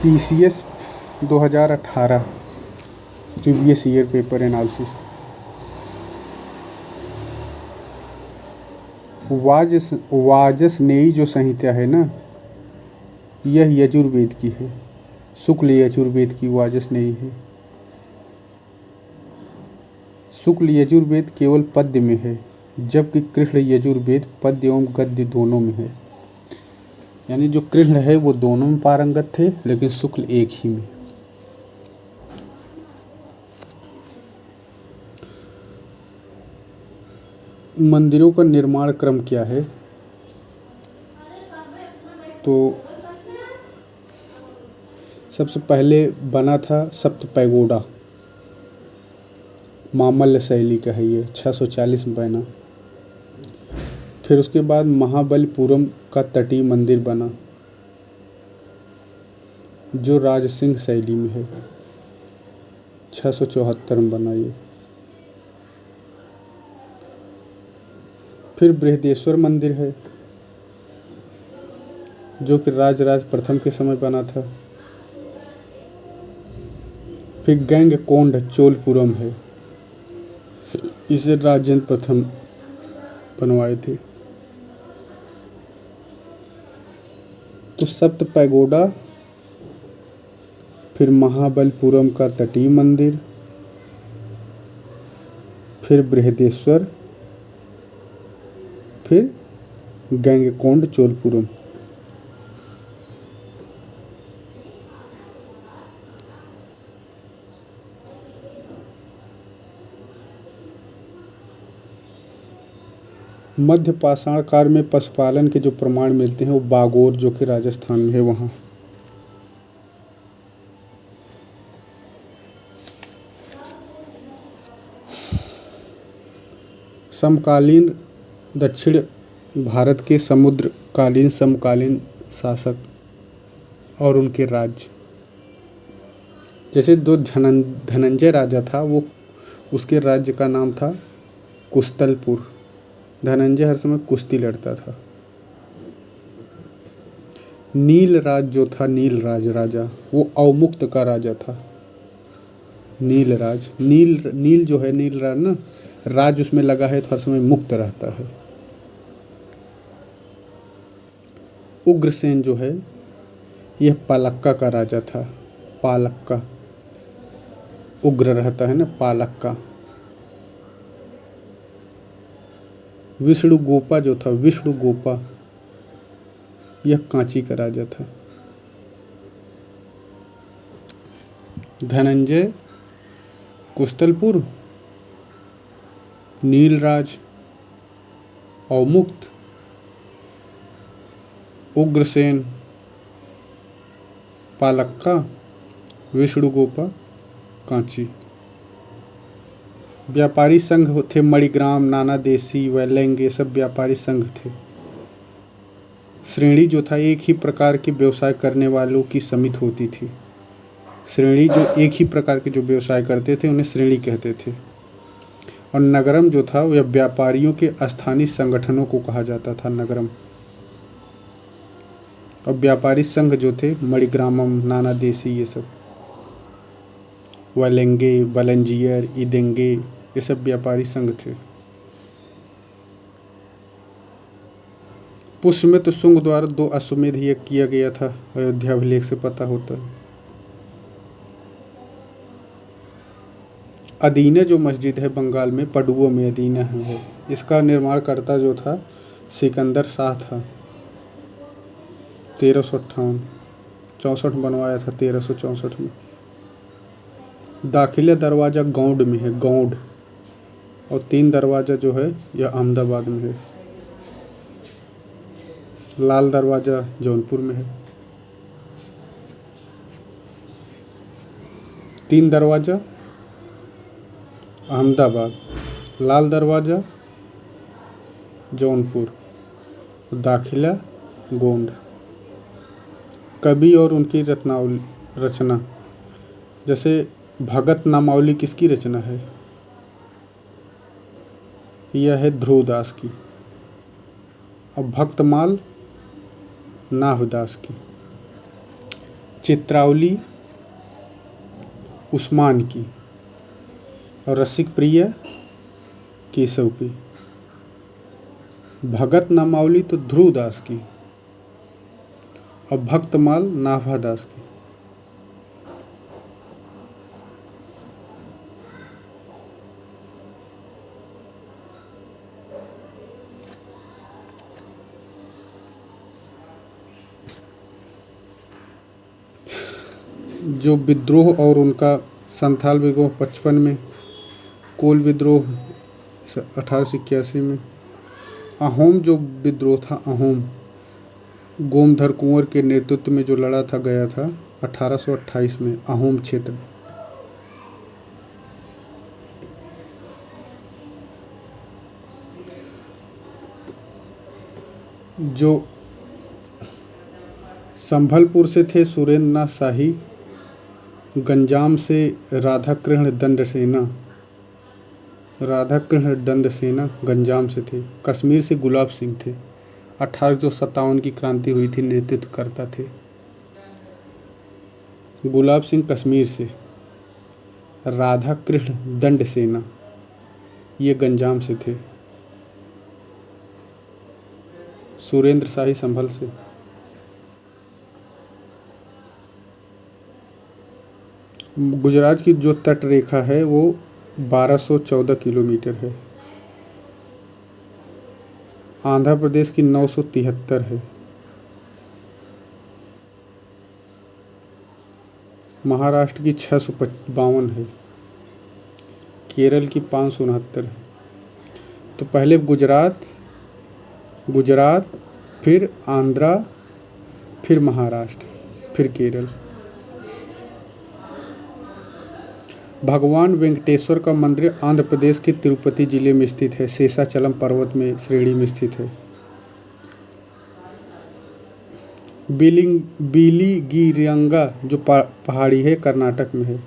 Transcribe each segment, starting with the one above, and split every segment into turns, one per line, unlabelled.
PCS 2018 previous year paper analysis. Vajasaneyi जो संहिता है ना, यह यजुर्वेद की है, शुक्ल यजुर्वेद की वाजसनेयी है। शुक्ल यजुर्वेद केवल पद्य में है, जबकि कृष्ण यजुर्वेद पद्य एवं गद्य दोनों में है। यानी जो कृष्ण है वो दोनों में पारंगत थे, लेकिन शुक्ल एक ही में। मंदिरों का निर्माण क्रम क्या है? तो सबसे पहले बना था सप्त पैगोडा, मामल्य शैली का है ये, 640 में बना। फिर उसके बाद महाबलीपुरम का तटीय मंदिर बना, जो राजसिंह शैली में है, 674 में बना ये। फिर बृहदेश्वर मंदिर है, जो कि राजराज प्रथम के समय बना था। फिर गंगकोंड चोलपुरम है, इसे राजेंद्र प्रथम बनवाए थे। तो सप्त पैगोडा, फिर महाबलीपुरम का तटीय मंदिर, फिर बृहदेश्वर, फिर गंगकोंड चोलपुरम। मध्य पाषाण काल में पशुपालन के जो प्रमाण मिलते हैं वो बागोर, जो कि राजस्थान में है, वहाँ। समकालीन दक्षिण भारत के समुद्रकालीन समकालीन शासक और उनके राज्य। जैसे जो धनंजय राजा था, वो उसके राज्य का नाम था कुस्तलपुर। धनंजय हर समय कुश्ती लड़ता था। नीलराज जो था, नीलराज राजा, वो अवमुक्त का राजा था। नीलराज, नील जो है, नीलराज ना, राज उसमें लगा है तो हर समय मुक्त रहता है। उग्रसेन जो है, यह पालक्का का राजा था। पालक्का, उग्र रहता है ना, पालक्का। विष्णुगोपा जो था, विष्णुगोपा, यह कांची का राजा था। धनंजय कुस्तलपुर, नीलराज अवमुक्त, उग्रसेन पालक्का, विष्णुगोपा कांची। व्यापारी संघ थे मणिग्राम, नाना देशी, वैलंग, ये सब व्यापारी संघ थे। श्रेणी जो था, एक ही प्रकार के व्यवसाय करने वालों की समिति होती थी। श्रेणी जो एक ही प्रकार के जो व्यवसाय करते थे उन्हें श्रेणी कहते थे। और नगरम जो था, वह व्यापारियों के स्थानीय संगठनों को कहा जाता था, नगरम। और व्यापारी संघ जो थे, मणिग्रामम, नाना देशी, ये सब, वैलंगे, बलंजियर, इदेंगे, ये सब व्यापारी संघ थे। पुष्य में तो शुंग द्वारा 2 अश्वमेध यज्ञ किया गया था, अयोध्या अभिलेख से पता होता है। अदीना जो मस्जिद है बंगाल में, पडुओ में अदीना है, इसका निर्माणकर्ता जो था सिकंदर शाह था। 1358 64 बनवाया था, 1364 में। दाखिला दरवाज़ा गौंड में है, गौंड। और 3 दरवाज़ा जो है यह अहमदाबाद में है। लाल दरवाज़ा जौनपुर में है। 3 दरवाज़ा अहमदाबाद, लाल दरवाज़ा जौनपुर, दाखिला गोंड। कवि और उनकी रचना, जैसे भगत नामावली किसकी रचना है? यह है ध्रुवदास की। और भक्तमाल नाभदास की। चित्रावली उस्मान की और रसिक प्रिय केशव की। भगत नामावली तो ध्रुव दास की और भक्तमाल नाभा दास की। जो विद्रोह और उनका संथाल विद्रोह 55 में, कोल विद्रोह 1881 में, अहोम जो विद्रोह था, अहोम गोमधर कुंवर के नेतृत्व में जो लड़ा था गया था 1828 में अहोम क्षेत्र। जो संभलपुर से थे सुरेंद्र नाथ शाही, गंजाम से राधाकृष्ण दंड सेना गंजाम से थे। कश्मीर से गुलाब सिंह थे, 1857 की क्रांति हुई थी, नेतृत्व करता थे। गुलाब सिंह कश्मीर से, राधाकृष्ण दंड सेना ये गंजाम से थे, सुरेंद्र शाही संभल से। गुजरात की जो तट रेखा है वो 1214 किलोमीटर है। आंध्र प्रदेश की 973 है। महाराष्ट्र की 652 है। केरल की 569 है। तो पहले गुजरात, फिर आंध्रा, फिर महाराष्ट्र, फिर केरल। भगवान वेंकटेश्वर का मंदिर आंध्र प्रदेश के तिरुपति जिले में स्थित है, शेषाचलम पर्वत में श्रेणी में स्थित है। बिलीगिरियंगा जो पहाड़ी है कर्नाटक में है।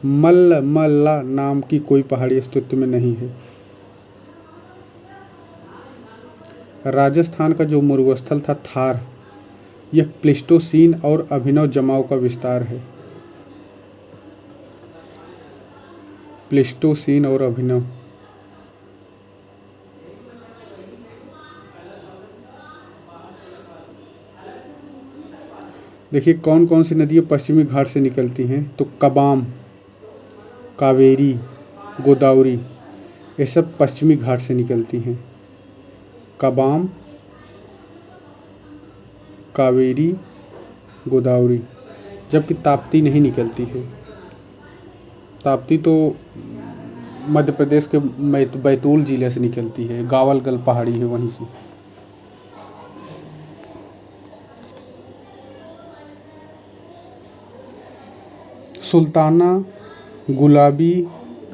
मल्लमल्ला नाम की कोई पहाड़ी अस्तित्व में नहीं है। राजस्थान का जो मुरुस्थल था थार, यह प्लेस्टोसीन और अभिनव जमाव का विस्तार है। प्लेस्टोसीन और अभिनव। देखिए कौन कौन सी नदियाँ पश्चिमी घाट से निकलती हैं, तो कबाम, कावेरी, गोदावरी, ये सब पश्चिमी घाट से निकलती हैं। कबाम, कावेरी, गोदावरी, जबकि ताप्ती नहीं निकलती है। ताप्ती तो मध्य प्रदेश के बैतूल जिले से निकलती है, गावलगल पहाड़ी है वहीं से। सुल्ताना, गुलाबी,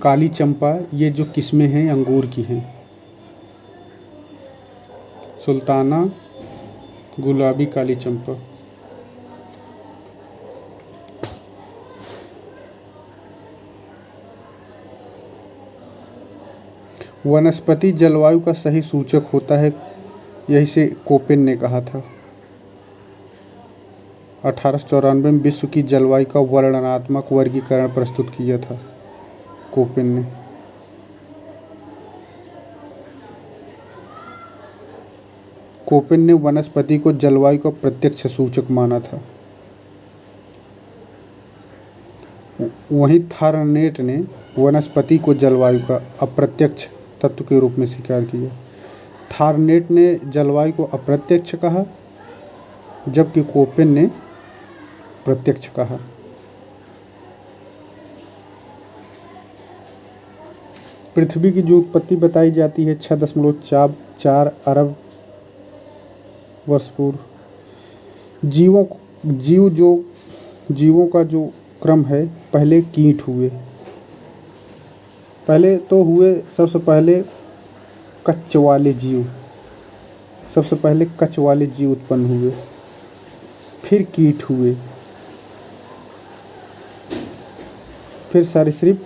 काली चंपा ये जो किस्में हैं अंगूर की हैं। सुल्ताना, गुलाबी, काली चंपा। वनस्पति जलवायु का सही सूचक होता है, यही से कोपेन ने कहा था। 1894 में विश्व की जलवायु का वर्णनात्मक वर्गीकरण प्रस्तुत किया था कोपेन ने। कोपेन ने वनस्पति को जलवायु का प्रत्यक्ष सूचक माना था। वहीं थारनेट ने वनस्पति को जलवायु का अप्रत्यक्ष तत्व के रूप में स्वीकार किया। थारनेट ने जलवायु को अप्रत्यक्ष कहा, जबकि कोपेन ने प्रत्यक्ष कहा। पृथ्वी की जो उत्पत्ति बताई जाती है 6.4 अरब वर्ष पूर्व। जीवों का जो क्रम है, पहले कीट हुए, सबसे पहले कच्च वाले जीव उत्पन्न हुए, फिर कीट हुए, फिर सरीसृप,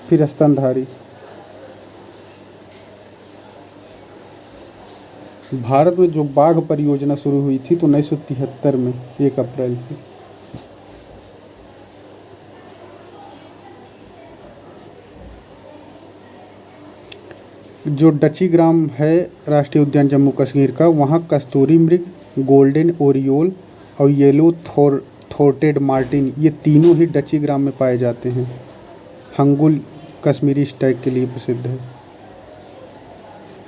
फिर स्तनधारी। भारत में जो बाघ परियोजना शुरू हुई थी तो 1973 में 1 अप्रैल से। जो डची ग्राम है राष्ट्रीय उद्यान जम्मू कश्मीर का, वहाँ कस्तूरी मृग, गोल्डन ओरियोल और येलो थ्रोटेड मार्टिन, ये तीनों ही डची ग्राम में पाए जाते हैं। हंगुल कश्मीरी स्टैग के लिए प्रसिद्ध है।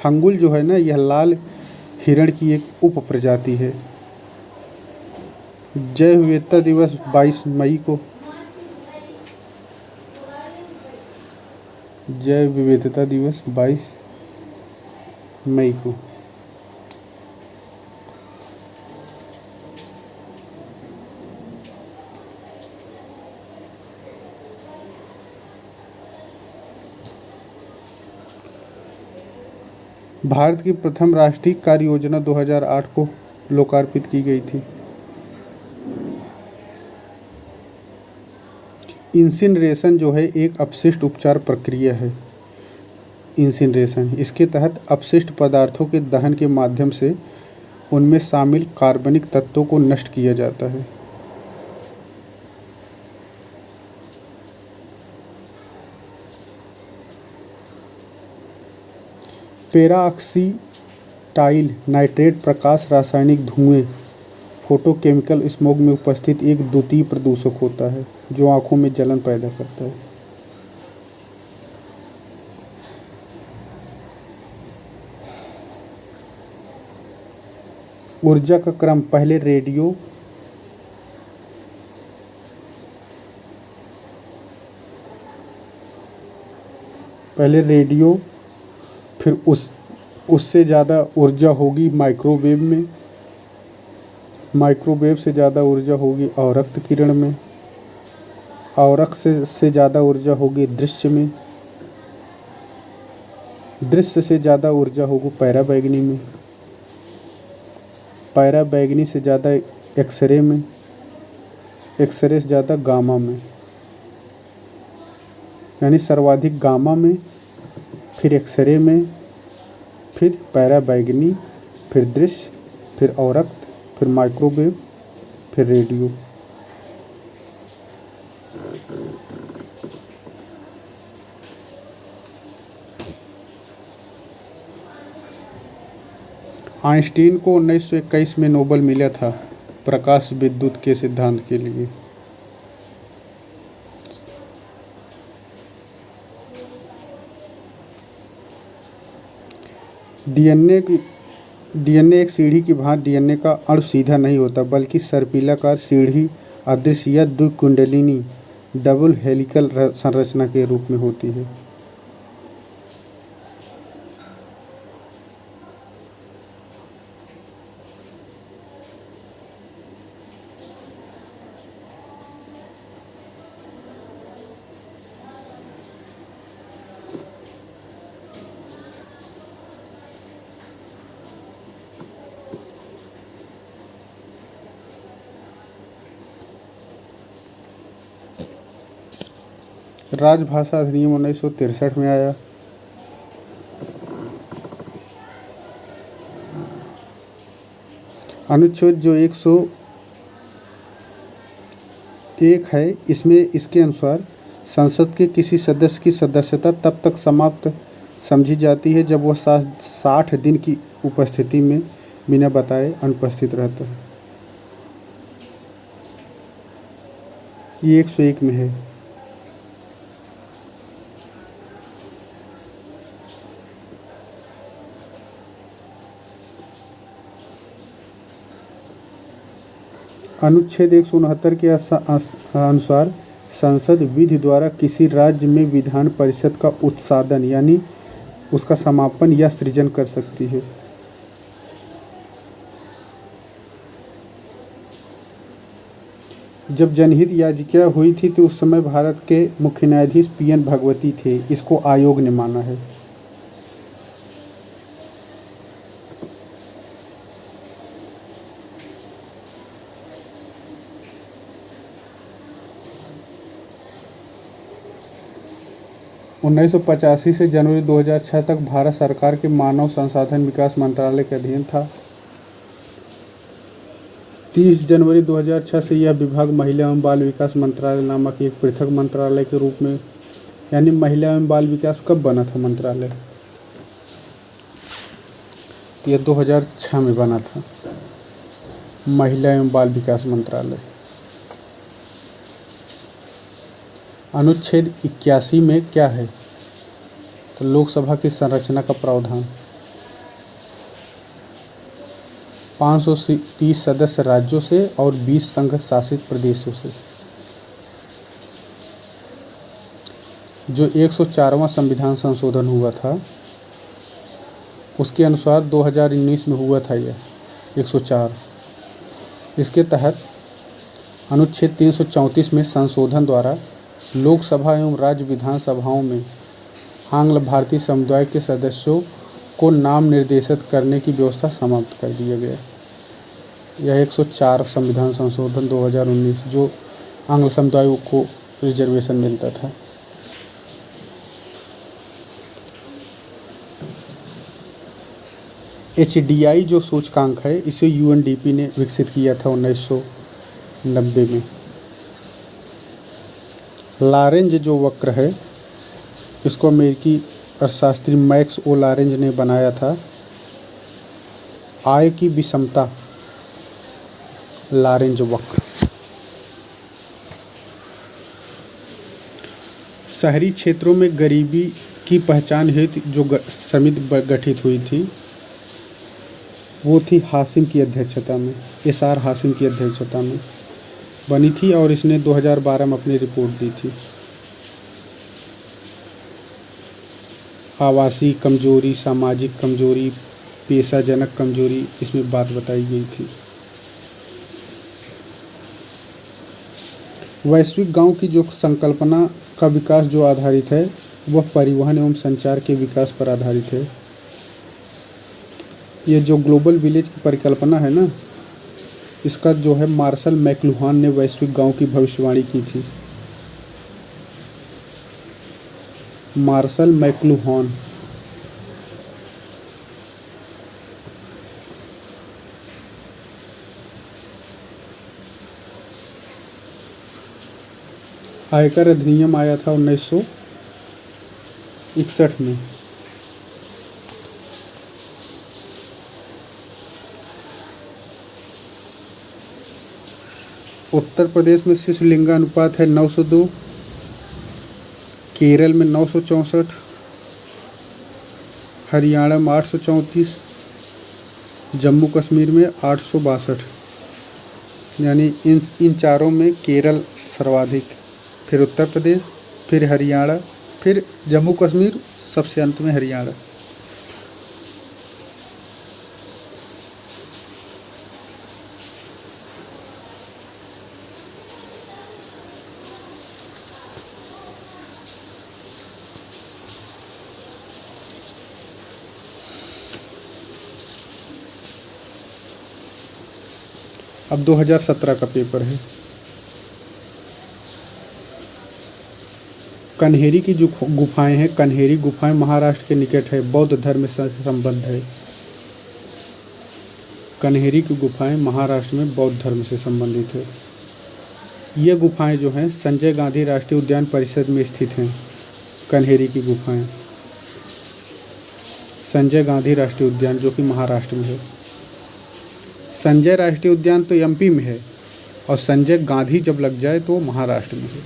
हंगुल जो है ना, यह लाल हिरण की एक उप प्रजाति है। जैव विविधता दिवस 22 मई को। जैव विविधता दिवस 22 मई को। भारत की प्रथम राष्ट्रीय कार्य योजना 2008 को लोकार्पित की गई थी। इंसिनरेशन जो है एक अपशिष्ट उपचार प्रक्रिया है। इंसिनरेशन, इसके तहत अपशिष्ट पदार्थों के दहन के माध्यम से उनमें शामिल कार्बनिक तत्वों को नष्ट किया जाता है। पेराक्सीटाइल नाइट्रेट प्रकाश रासायनिक धुएं फोटोकेमिकल स्मोग में उपस्थित एक द्वितीय प्रदूषक होता है जो आंखों में जलन पैदा करता है। ऊर्जा का क्रम, पहले रेडियो, फिर उससे ज़्यादा ऊर्जा होगी माइक्रोवेव में, माइक्रोवेव से ज़्यादा ऊर्जा होगी अवरक्त किरण में, अवरक्त से ज़्यादा ऊर्जा होगी दृश्य में, दृश्य से ज़्यादा ऊर्जा होगी पैराबैंगनी में, पैराबैंगनी से ज़्यादा एक्सरे में, एक्सरे से ज़्यादा गामा में, यानी सर्वाधिक गामा में, फिर एक्सरे में, फिर पैराबैंगनी, फिर दृश्य, फिर अवरक्त, फिर माइक्रोवेव, फिर रेडियो। आइंस्टीन को 1921 में नोबेल मिला था प्रकाश विद्युत के सिद्धांत के लिए। डीएनए एक सीढ़ी की भांति डीएनए का अणु सीधा नहीं होता बल्कि सर्पिलाकार सीढ़ी अदृश्य या द्विकुंडलिनी डबल हेलिकल संरचना के रूप में होती है। राजभाषा अधिनियम 1963 में आया। अनुच्छेद जो 101 है, इसमें इसके अनुसार संसद के किसी सदस्य की सदस्यता तब तक समाप्त समझी जाती है जब वह 60 दिन की उपस्थिति में बिना बताए अनुपस्थित रहता है। ये 101 में है। अनुच्छेद 169 के अनुसार संसद विधि द्वारा किसी राज्य में विधान परिषद का उत्सादन यानी उसका समापन या सृजन कर सकती है। जब जनहित याचिका हुई थी तो उस समय भारत के मुख्य न्यायाधीश PN भगवती थे। इसको आयोग ने माना है। 1985 से जनवरी 2006 तक भारत सरकार के मानव संसाधन विकास मंत्रालय के अधीन था। 30 जनवरी 2006 से यह विभाग महिला एवं बाल विकास मंत्रालय नामक एक पृथक मंत्रालय के रूप में, यानी महिला एवं बाल विकास कब बना था मंत्रालय? यह 2006 में बना था, महिला एवं बाल विकास मंत्रालय। अनुच्छेद 81 में क्या है? तो लोकसभा की संरचना का प्रावधान। 530 सदस्य राज्यों से और 20 संघ शासित प्रदेशों से। जो 104वां संविधान संशोधन हुआ था उसके अनुसार 2019 में हुआ था यह 104। इसके तहत अनुच्छेद 334 में संशोधन द्वारा लोकसभा एवं राज्य विधानसभाओं में आंग्ल भारतीय समुदाय के सदस्यों को नाम निर्देशित करने की व्यवस्था समाप्त कर दिया गया। यह 104 संविधान संशोधन 2019 जो आंग्ल समुदायों को रिजर्वेशन मिलता था। HDI जो सूचकांक है इसे UNDP ने विकसित किया था 1990 में। लॉरेंज जो वक्र है इसको अमेरिकी अर्थशास्त्री मैक्स ओ लॉरेंज ने बनाया था। आय की विषमता, लॉरेंज वक्र। शहरी क्षेत्रों में गरीबी की पहचान हेतु जो समिति गठित हुई थी वो थी हाशिम की अध्यक्षता में, SR हाशिम की अध्यक्षता में बनी थी और इसने 2012 में अपनी रिपोर्ट दी थी। आवासीय कमजोरी, सामाजिक कमजोरी, पेशाजनक कमजोरी, इसमें बात बताई गई थी। वैश्विक गांव की जो संकल्पना का विकास जो आधारित है वह परिवहन एवं संचार के विकास पर आधारित है। ये जो ग्लोबल विलेज की परिकल्पना है ना, इसका जो है मार्शल मैकलुहान ने वैश्विक गांव की भविष्यवाणी की थी। Marshall McLuhan. आयकर अधिनियम आया था 1961 में। उत्तर प्रदेश में शिशु लिंगानुपात है 902, केरल में 964, हरियाणा में 834, जम्मू कश्मीर में 862, यानी इन चारों में केरल सर्वाधिक, फिर उत्तर प्रदेश, फिर हरियाणा, फिर जम्मू कश्मीर, सबसे अंत में हरियाणा। अब 2017 का पेपर है। कन्हेरी की जो गुफाएं हैं, कन्हेरी गुफाएं महाराष्ट्र के निकट है, बौद्ध धर्म से संबद्ध है। कन्हेरी की गुफाएं महाराष्ट्र में बौद्ध धर्म से संबंधित है। ये गुफाएं जो हैं संजय गांधी राष्ट्रीय उद्यान परिषद में स्थित हैं। कन्हेरी की गुफाएं संजय गांधी राष्ट्रीय उद्यान जो कि महाराष्ट्र में है। संजय राष्ट्रीय उद्यान तो MP में है और संजय गांधी जब लग जाए तो महाराष्ट्र में है।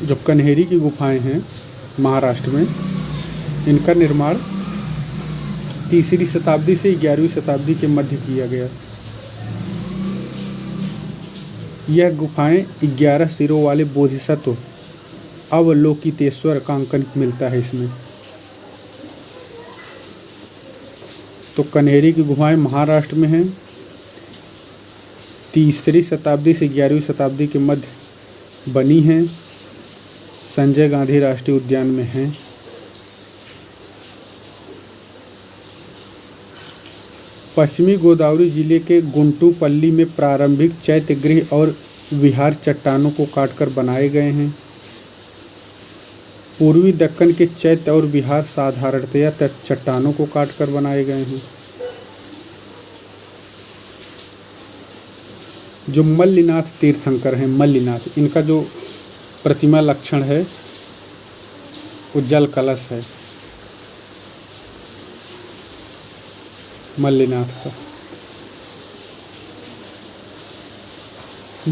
जो कन्हेरी की गुफाएं हैं महाराष्ट्र में, इनका निर्माण 3री शताब्दी से 11वीं शताब्दी के मध्य किया गया। यह गुफाएं 11 सिरों वाले बोधिसत्व अवलोकितेश्वर का अंकन मिलता है इसमें। तो कन्हेरी की गुफाएं महाराष्ट्र में हैं, 3री शताब्दी से 11वीं शताब्दी के मध्य बनी हैं, संजय गांधी राष्ट्रीय उद्यान में हैं। पश्चिमी गोदावरी जिले के गुंटूपल्ली में प्रारंभिक चैत्यगृह और विहार चट्टानों को काटकर बनाए गए हैं। पूर्वी दक्कन के चैत्य और विहार साधारणतया चट्टानों को काटकर बनाए गए हैं। जो मल्लिनाथ तीर्थंकर हैं, मल्लिनाथ, इनका जो प्रतिमा लक्षण है वो जल कलश है मल्लिनाथ का।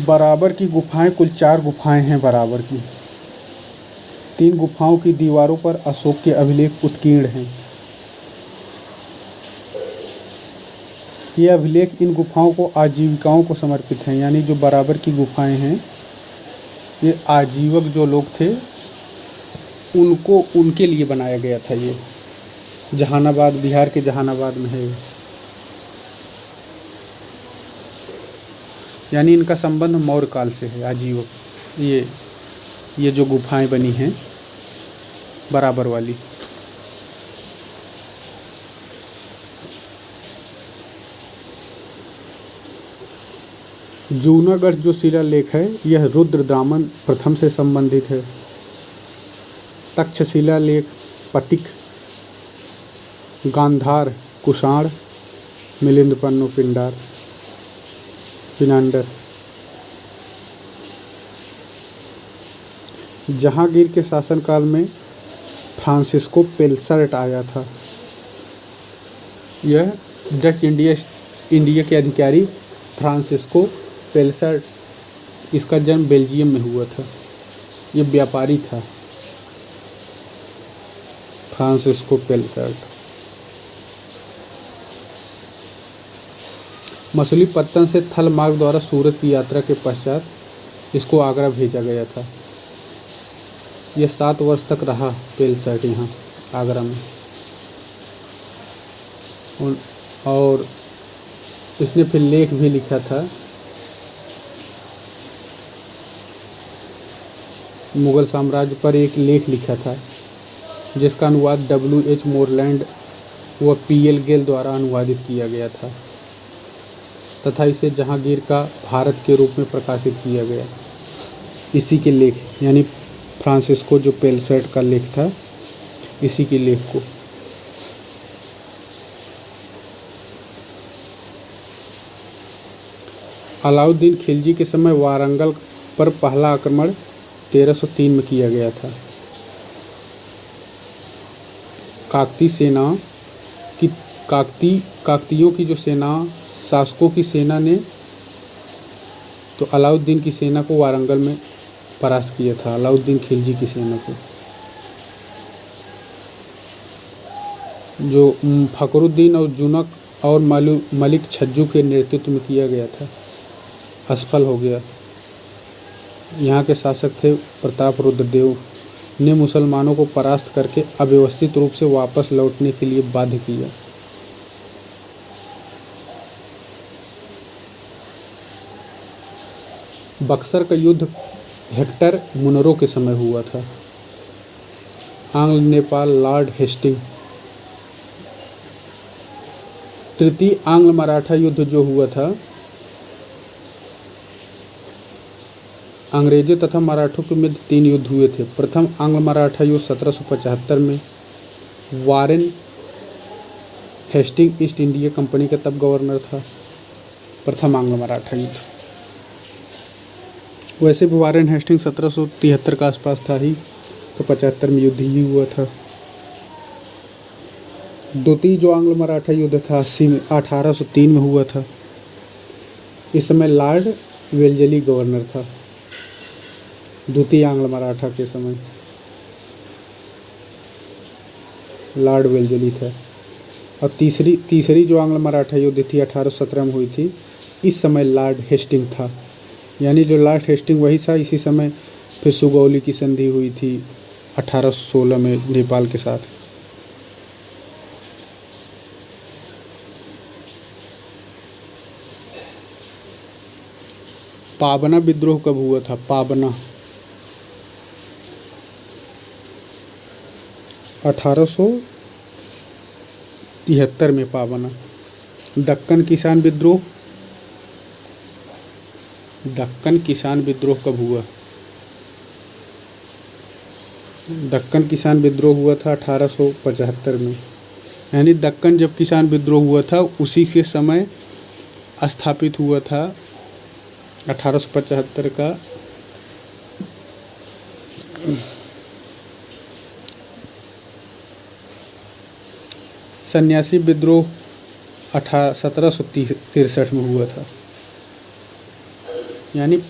बराबर की गुफाएं, कुल 4 गुफाएं हैं बराबर की। 3 गुफाओं की दीवारों पर अशोक के अभिलेख उत्कीर्ण हैं। ये अभिलेख इन गुफाओं को आजीविकाओं को समर्पित हैं, यानी जो बराबर की गुफाएं हैं ये आजीवक जो लोग थे उनको, उनके लिए बनाया गया था। ये जहानाबाद, बिहार के जहानाबाद में है, यानी इनका संबंध मौर्य काल से है। आजीवक ये जो गुफाएं बनी हैं बराबर वाली। जूनागढ़ जो शिलालेख है यह रुद्रदामन प्रथम से संबंधित है। तक्षशिला लेख, पतिक, गांधार, कुषाण, मिलिंद पिनांडर। जहांगीर के शासनकाल में फ्रांसिस्को पेल्सर्ट आया था। यह डच इंडिया के अधिकारी फ्रांसिस्को पेल्सर्ट, इसका जन्म बेल्जियम में हुआ था। यह व्यापारी था फ्रांसिस्को पेल्सर्ट। मछलीपत्तन से थल मार्ग द्वारा सूरत की यात्रा के पश्चात इसको आगरा भेजा गया था। यह 7 वर्ष तक रहा पेल्सर्ट यहाँ आगरा में। और इसने फिर लेख भी लिखा था, मुगल साम्राज्य पर एक लेख लिखा था जिसका अनुवाद W.H. मोरलैंड व P.L. गेल द्वारा अनुवादित किया गया था तथा इसे जहांगीर का भारत के रूप में प्रकाशित किया गया। इसी के लेख, यानी फ्रांसिस्को जो पेल्सर्ट का लेख था, इसी के लेख को। अलाउद्दीन खिलजी के समय वारंगल पर पहला आक्रमण 1303 में किया गया था। काकतियों की जो सेना, शासकों की सेना ने तो अलाउद्दीन की सेना को वारंगल में परास्त किया था, अलाउद्दीन खिलजी की सेना को। जो फखरुद्दीन और जुनक और मलिक छज्जू के नेतृत्व में किया गया था, असफल हो गया। यहाँ के शासक थे प्रताप रुद्रदेव ने मुसलमानों को परास्त करके अव्यवस्थित रूप से वापस लौटने के लिए बाध्य किया। बक्सर का युद्ध हेक्टर मुनरो के समय हुआ था। आंग्ल नेपाल लॉर्ड हेस्टिंग। तृतीय आंग्ल मराठा युद्ध जो हुआ था, अंग्रेजों तथा मराठों के मध्य 3 युद्ध हुए थे। प्रथम आंग्ल मराठा युद्ध 1775 में। Warren Hasting East India Company का तब गवर्नर था। प्रथम आंग्ल मराठा युद्ध। वैसे भी वारेन हेस्टिंग 1773 के आसपास था ही, तो 75 में युद्ध ही हुआ था। द्वितीय जो आंग्ल मराठा युद्ध था 1803 में हुआ था। इस समय लॉर्ड वेल्जली गवर्नर था, द्वितीय आंग्ल मराठा के समय लॉर्ड वेल्जली था। और तीसरी जो आंग्ल मराठा युद्ध थी 1817 में हुई थी, इस समय लॉर्ड हेस्टिंग था। यानी जो लॉर्ड हेस्टिंग वही था। इसी समय फिर सुगौली की संधि हुई थी 1816 में नेपाल के साथ। पाबना विद्रोह कब हुआ था? पाबना 1873 में पाबना। दक्कन किसान विद्रोह कब हुआ? दक्कन किसान विद्रोह हुआ था 1875 में, यानी दक्कन जब किसान विद्रोह हुआ था उसी के समय स्थापित हुआ था 1875 का सन्यासी विद्रोह 1763 में हुआ था। यानी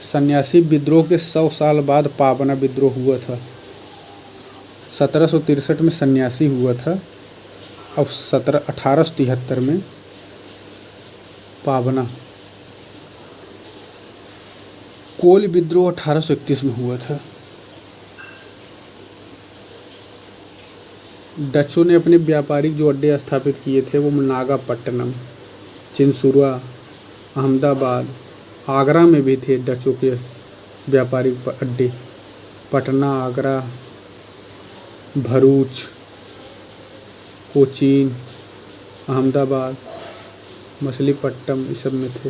सन्यासी विद्रोह के 100 साल बाद पाबना विद्रोह हुआ था। 1763 में सन्यासी हुआ था, अब 1873 में पाबना। कोल विद्रोह 1831 में हुआ था। डचों ने अपने व्यापारिक जो अड्डे स्थापित किए थे वो नागापट्टनम, चिनसुरवा, अहमदाबाद, आगरा में भी थे डचों के व्यापारिक अड्डे। पटना, आगरा, भरूच, कोचीन, अहमदाबाद, मछलीपट्टनम, इस सब में थे।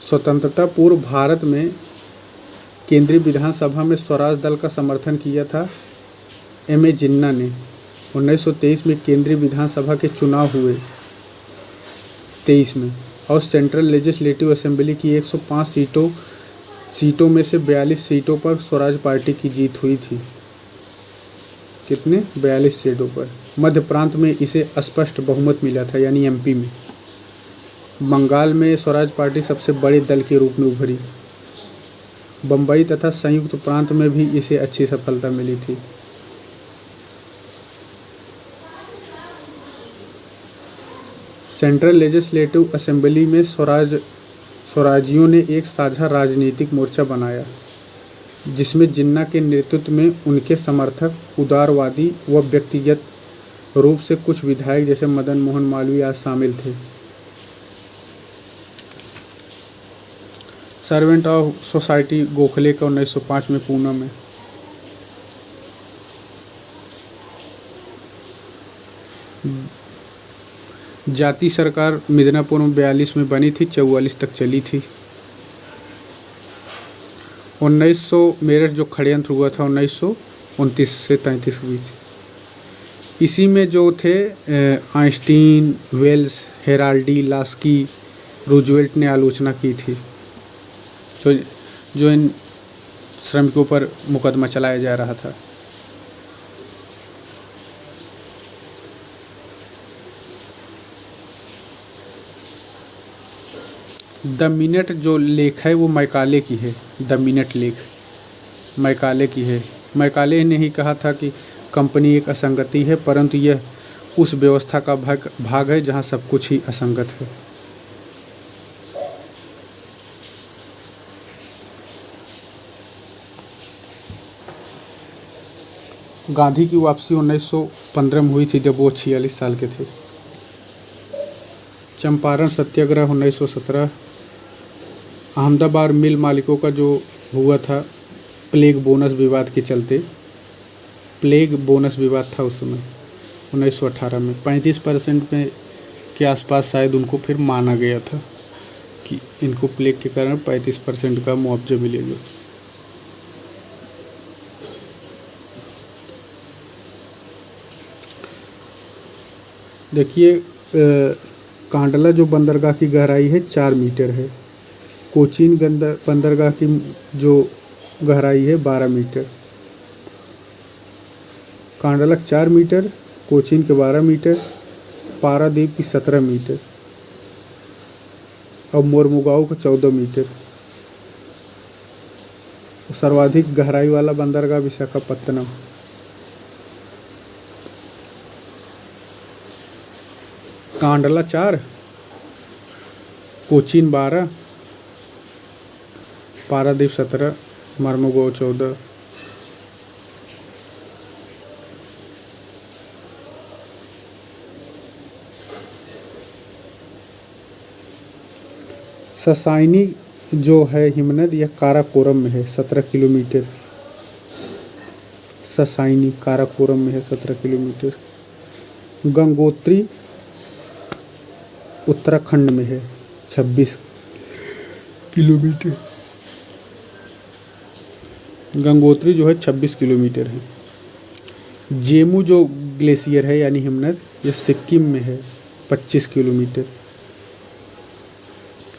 स्वतंत्रता पूर्व भारत में केंद्रीय विधानसभा में स्वराज दल का समर्थन किया था M.A. जिन्ना ने। 1923 में केंद्रीय विधानसभा के चुनाव हुए 23 में, और सेंट्रल लेजिस्लेटिव असेंबली की 105 सीटों में से 42 सीटों पर स्वराज पार्टी की जीत हुई थी। कितने? 42 सीटों पर। मध्य प्रांत में इसे स्पष्ट बहुमत मिला था, यानी MP में। बंगाल में स्वराज पार्टी सबसे बड़े दल के रूप में उभरी। बम्बई तथा संयुक्त प्रांत में भी इसे अच्छी सफलता मिली थी। सेंट्रल लेजिस्लेटिव असेंबली में स्वराजियों ने एक साझा राजनीतिक मोर्चा बनाया, जिसमें जिन्ना के नेतृत्व में उनके समर्थक उदारवादी व व्यक्तिगत रूप से कुछ विधायक जैसे मदन मोहन मालवीय आज शामिल थे। सर्वेंट ऑफ सोसाइटी गोखले का 1905 में पूना में। जाति सरकार मिदनापुर में 42 में बनी थी, 44 तक चली थी। 1900 मेरठ जो षड्यंत्र हुआ था 1929 से 33 के बीच, इसी में जो थे आइंस्टीन, वेल्स, हेराल्डी, लास्की, रूजवेल्ट ने आलोचना की थी, जो इन श्रमिकों पर मुकदमा चलाया जा रहा था। द मिनट जो लेख है वो मैकाले की है। द मिनट लेख मैकाले की है। मैकाले ने ही कहा था कि कंपनी एक असंगति है, परंतु यह उस व्यवस्था का भाग है जहां सब कुछ ही असंगत है। गांधी की वापसी 1915 में हुई थी, जब वो 46 साल के थे। चंपारण सत्याग्रह 1917। अहमदाबाद मिल मालिकों का जो हुआ था प्लेग बोनस विवाद के चलते, प्लेग बोनस विवाद था उस समय 1918 में। 35% में के आसपास शायद उनको फिर माना गया था कि इनको प्लेग के कारण 35% का मुआवजा मिलेगा। देखिए, कांडला जो बंदरगाह की गहराई है 4 मीटर है। कोचीन बंदरगाह की जो गहराई है 12 मीटर। कांडला 4 मीटर, कोचीन के 12 मीटर, पारादीप की 17 मीटर और मोरमुगांव का 14 मीटर। सर्वाधिक गहराई वाला बंदरगाह विशाखापत्तनम। कांडला 4, कोचीन 12, पारादीप 17, मोरमुगांव 14। ससाइनी जो है हिमनद, यह काराकोरम में है 17 किलोमीटर। ससाइनी काराकोरम में है 17 किलोमीटर। गंगोत्री उत्तराखंड में है 26 किलोमीटर। गंगोत्री जो है 26 किलोमीटर है। जेमू जो ग्लेशियर है यानी हिमनद, ये सिक्किम में है 25 किलोमीटर।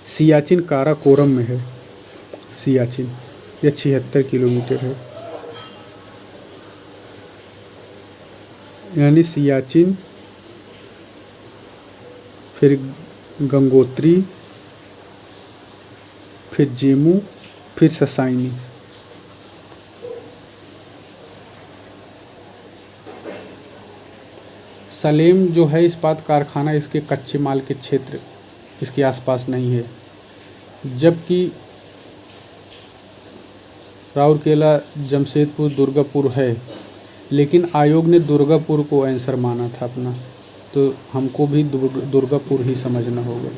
सियाचिन काराकोरम में है, सियाचिन, यह 76 किलोमीटर है। यानी सियाचिन, फिर गंगोत्री, फिर जेमू, फिर ससाइनी। सलेम जो है इस्पात कारखाना, इसके कच्चे माल के क्षेत्र इसके आसपास नहीं है, जबकि राउरकेला, जमशेदपुर, दुर्गापुर है। लेकिन आयोग ने दुर्गापुर को आंसर माना था अपना, तो हमको भी दुर्गापुर ही समझना होगा।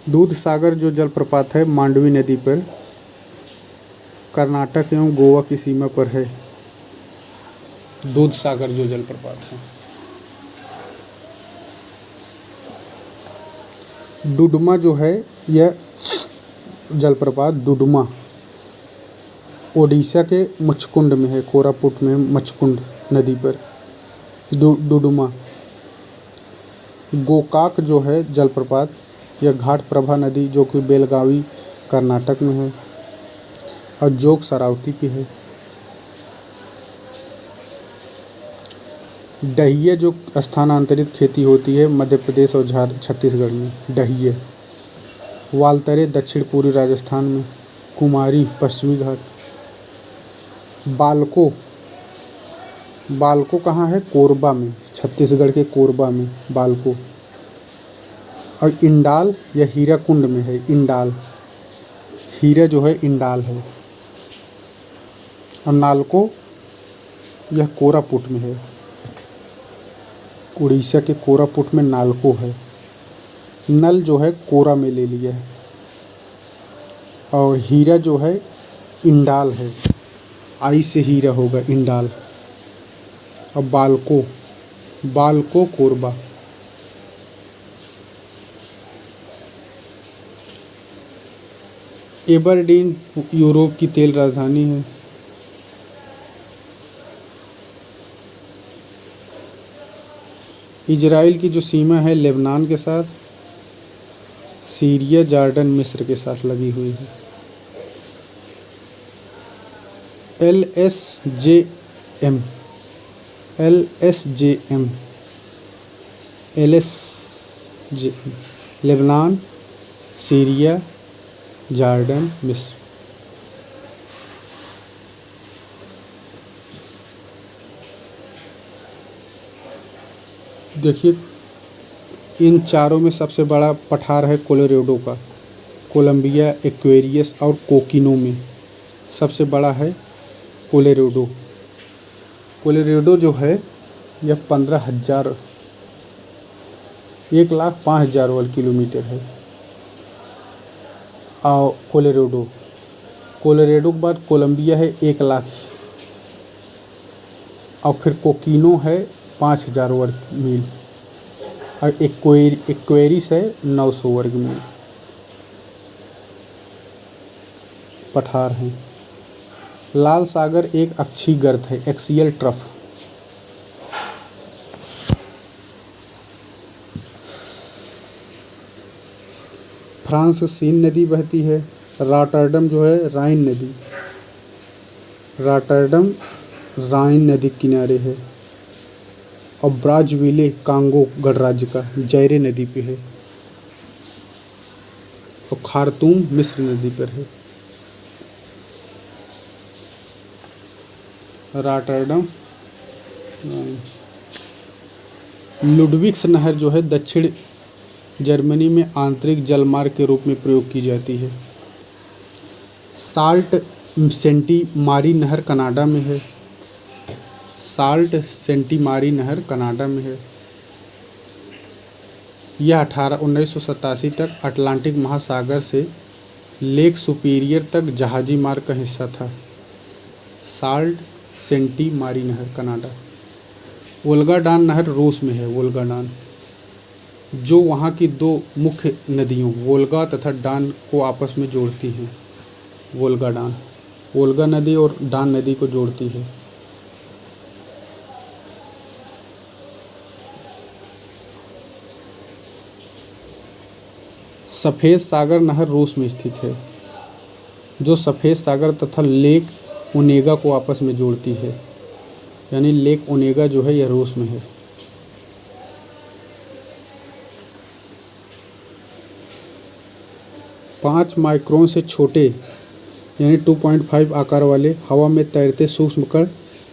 दूध सागर जो जलप्रपात है मांडवी नदी पर, कर्नाटक एवं गोवा की सीमा पर है। दूध सागर जो जलप्रपात है। डुडुमा जो है यह जलप्रपात डुडुमा ओडिशा के मचकुंड में है, कोरापुट में मचकुंड नदी पर डुडुमा। गोकाक जो है जलप्रपात, यह घाट प्रभा नदी जो कि बेलगावी कर्नाटक में है और जोग सरावती की है। डहिए जो स्थानांतरित खेती होती है मध्य प्रदेश और छत्तीसगढ़ में, डहिए। वालतरे दक्षिण पूर्वी राजस्थान में, कुमारी पश्चिमी घाट। बालको, बालको कहाँ है? कोरबा में, छत्तीसगढ़ के कोरबा में बालको। और इंडाल यह हीराकुंड में है, इंडाल, हीरा जो है इंडाल है। और नालको यह कोरापुट में है, उड़ीसा के कोरापुट में नालको है। नल जो है कोरा में ले लिया है। और हीरा जो है इंडाल है, आई से हीरा होगा इंडाल। और बालको, बालको कोरबा। एबरडीन यूरोप की तेल राजधानी है। इजराइल की जो सीमा है लेबनान के साथ, सीरिया, जॉर्डन, मिस्र के साथ लगी हुई है। LSJM, LSJM, LSJM, Lebanon, Syria, Jordan, मिस्र। देखिए इन चारों में सबसे बड़ा पठार है कोलोराडो का, कोलंबिया, एक्वेरियस और कोकिनो में सबसे बड़ा है कोलोराडो। कोलोराडो जो है यह 15,000 1,05,000 वर्ग किलोमीटर है। और कोलोराडो के बाद कोलंबिया है 1,00,000, और फिर कोकिनो है 5,000 वर्ग मील, और एक्वेरिस है 900 वर्ग मील। पठार हैं। लाल सागर एक अक्षीय गर्त है, एक्सियल ट्रफ। फ्रांस से सीन नदी बहती है। रॉटरडम जो है राइन नदी, रॉटरडम राइन नदी किनारे है। और ब्राज़विले कांगो गणराज्य का जैरे नदी पे है। और खार्तूम मिस्र नदी पर है। रॉटरडम। लुडविग्स नहर जो है दक्षिण जर्मनी में आंतरिक जलमार्ग के रूप में प्रयोग की जाती है। साल्ट सेंटी मारी नहर कनाडा में है। साल्ट सेंटी मारी नहर कनाडा में है। यह 1987 तक अटलांटिक महासागर से लेक सुपीरियर तक जहाजी मार्ग का हिस्सा था। साल्ट सेंटी मारी नहर कनाडा। वोल्गा डान नहर रूस में है। वोल्गा डान जो वहाँ की दो मुख्य नदियों वोल्गा तथा डान को आपस में जोड़ती हैं। वोल्गा डान वोल्गा नदी और डान नदी को जोड़ती है। सफ़ेद सागर नहर रूस में स्थित है जो सफ़ेद सागर तथा लेक ओनेगा को आपस में जोड़ती है। यानी लेक ओनेगा जो है यह रूस में है। पाँच माइक्रोन से छोटे यानी 2.5 आकार वाले हवा में तैरते सूक्ष्म कण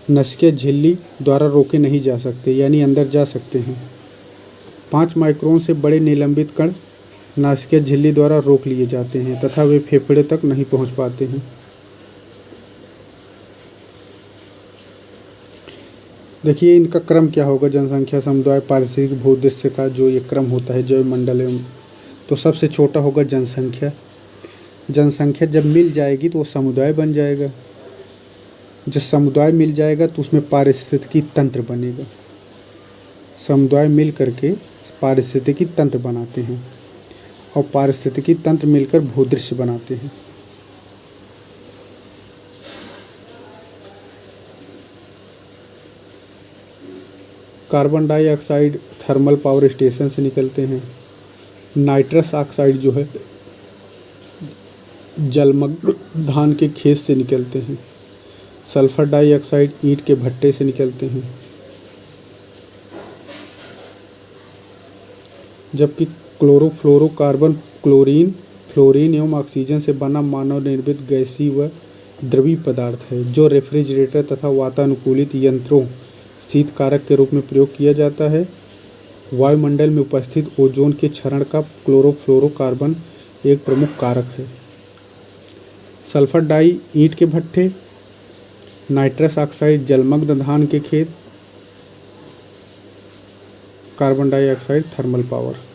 नसिकीय झिल्ली द्वारा रोके नहीं जा सकते यानी अंदर जा सकते हैं। 5 माइक्रोन से बड़े निलंबित कण नासिकीय झिल्ली द्वारा रोक लिए जाते हैं तथा वे फेफड़े तक नहीं पहुंच पाते हैं। देखिए इनका क्रम क्या होगा। जनसंख्या, समुदाय, पारिस्थितिक भूदृश्य का जो ये क्रम होता है जैव मंडल में, तो सबसे छोटा होगा जनसंख्या। जनसंख्या जब मिल जाएगी तो वो समुदाय बन जाएगा। जब समुदाय मिल जाएगा तो उसमें पारिस्थितिकी तंत्र बनेगा। समुदाय मिल करके पारिस्थितिकी तंत्र बनाते हैं और पारिस्थितिकी तंत्र मिलकर भूदृश्य बनाते हैं। Carbon dioxide thermal power station से निकलते हैं। नाइट्रस ऑक्साइड जो है जलमग्न धान के खेत से निकलते हैं। सल्फर डाइऑक्साइड ईंट के भट्टे से निकलते हैं। जबकि क्लोरोफ्लोरोकार्बन क्लोरीन, फ्लोरीन एवं ऑक्सीजन से बना मानव निर्मित गैसीय व द्रवीय पदार्थ है जो रेफ्रिजरेटर तथा वातानुकूलित यंत्रों शीत कारक के रूप में प्रयोग किया जाता है। वायुमंडल में उपस्थित ओजोन के क्षरण का क्लोरोफ्लोरोकार्बन एक प्रमुख कारक है। सल्फर डाई ईंट के भट्ठे, नाइट्रस ऑक्साइड जलमग्न धान के खेत, कार्बन डाइऑक्साइड थर्मल पावर।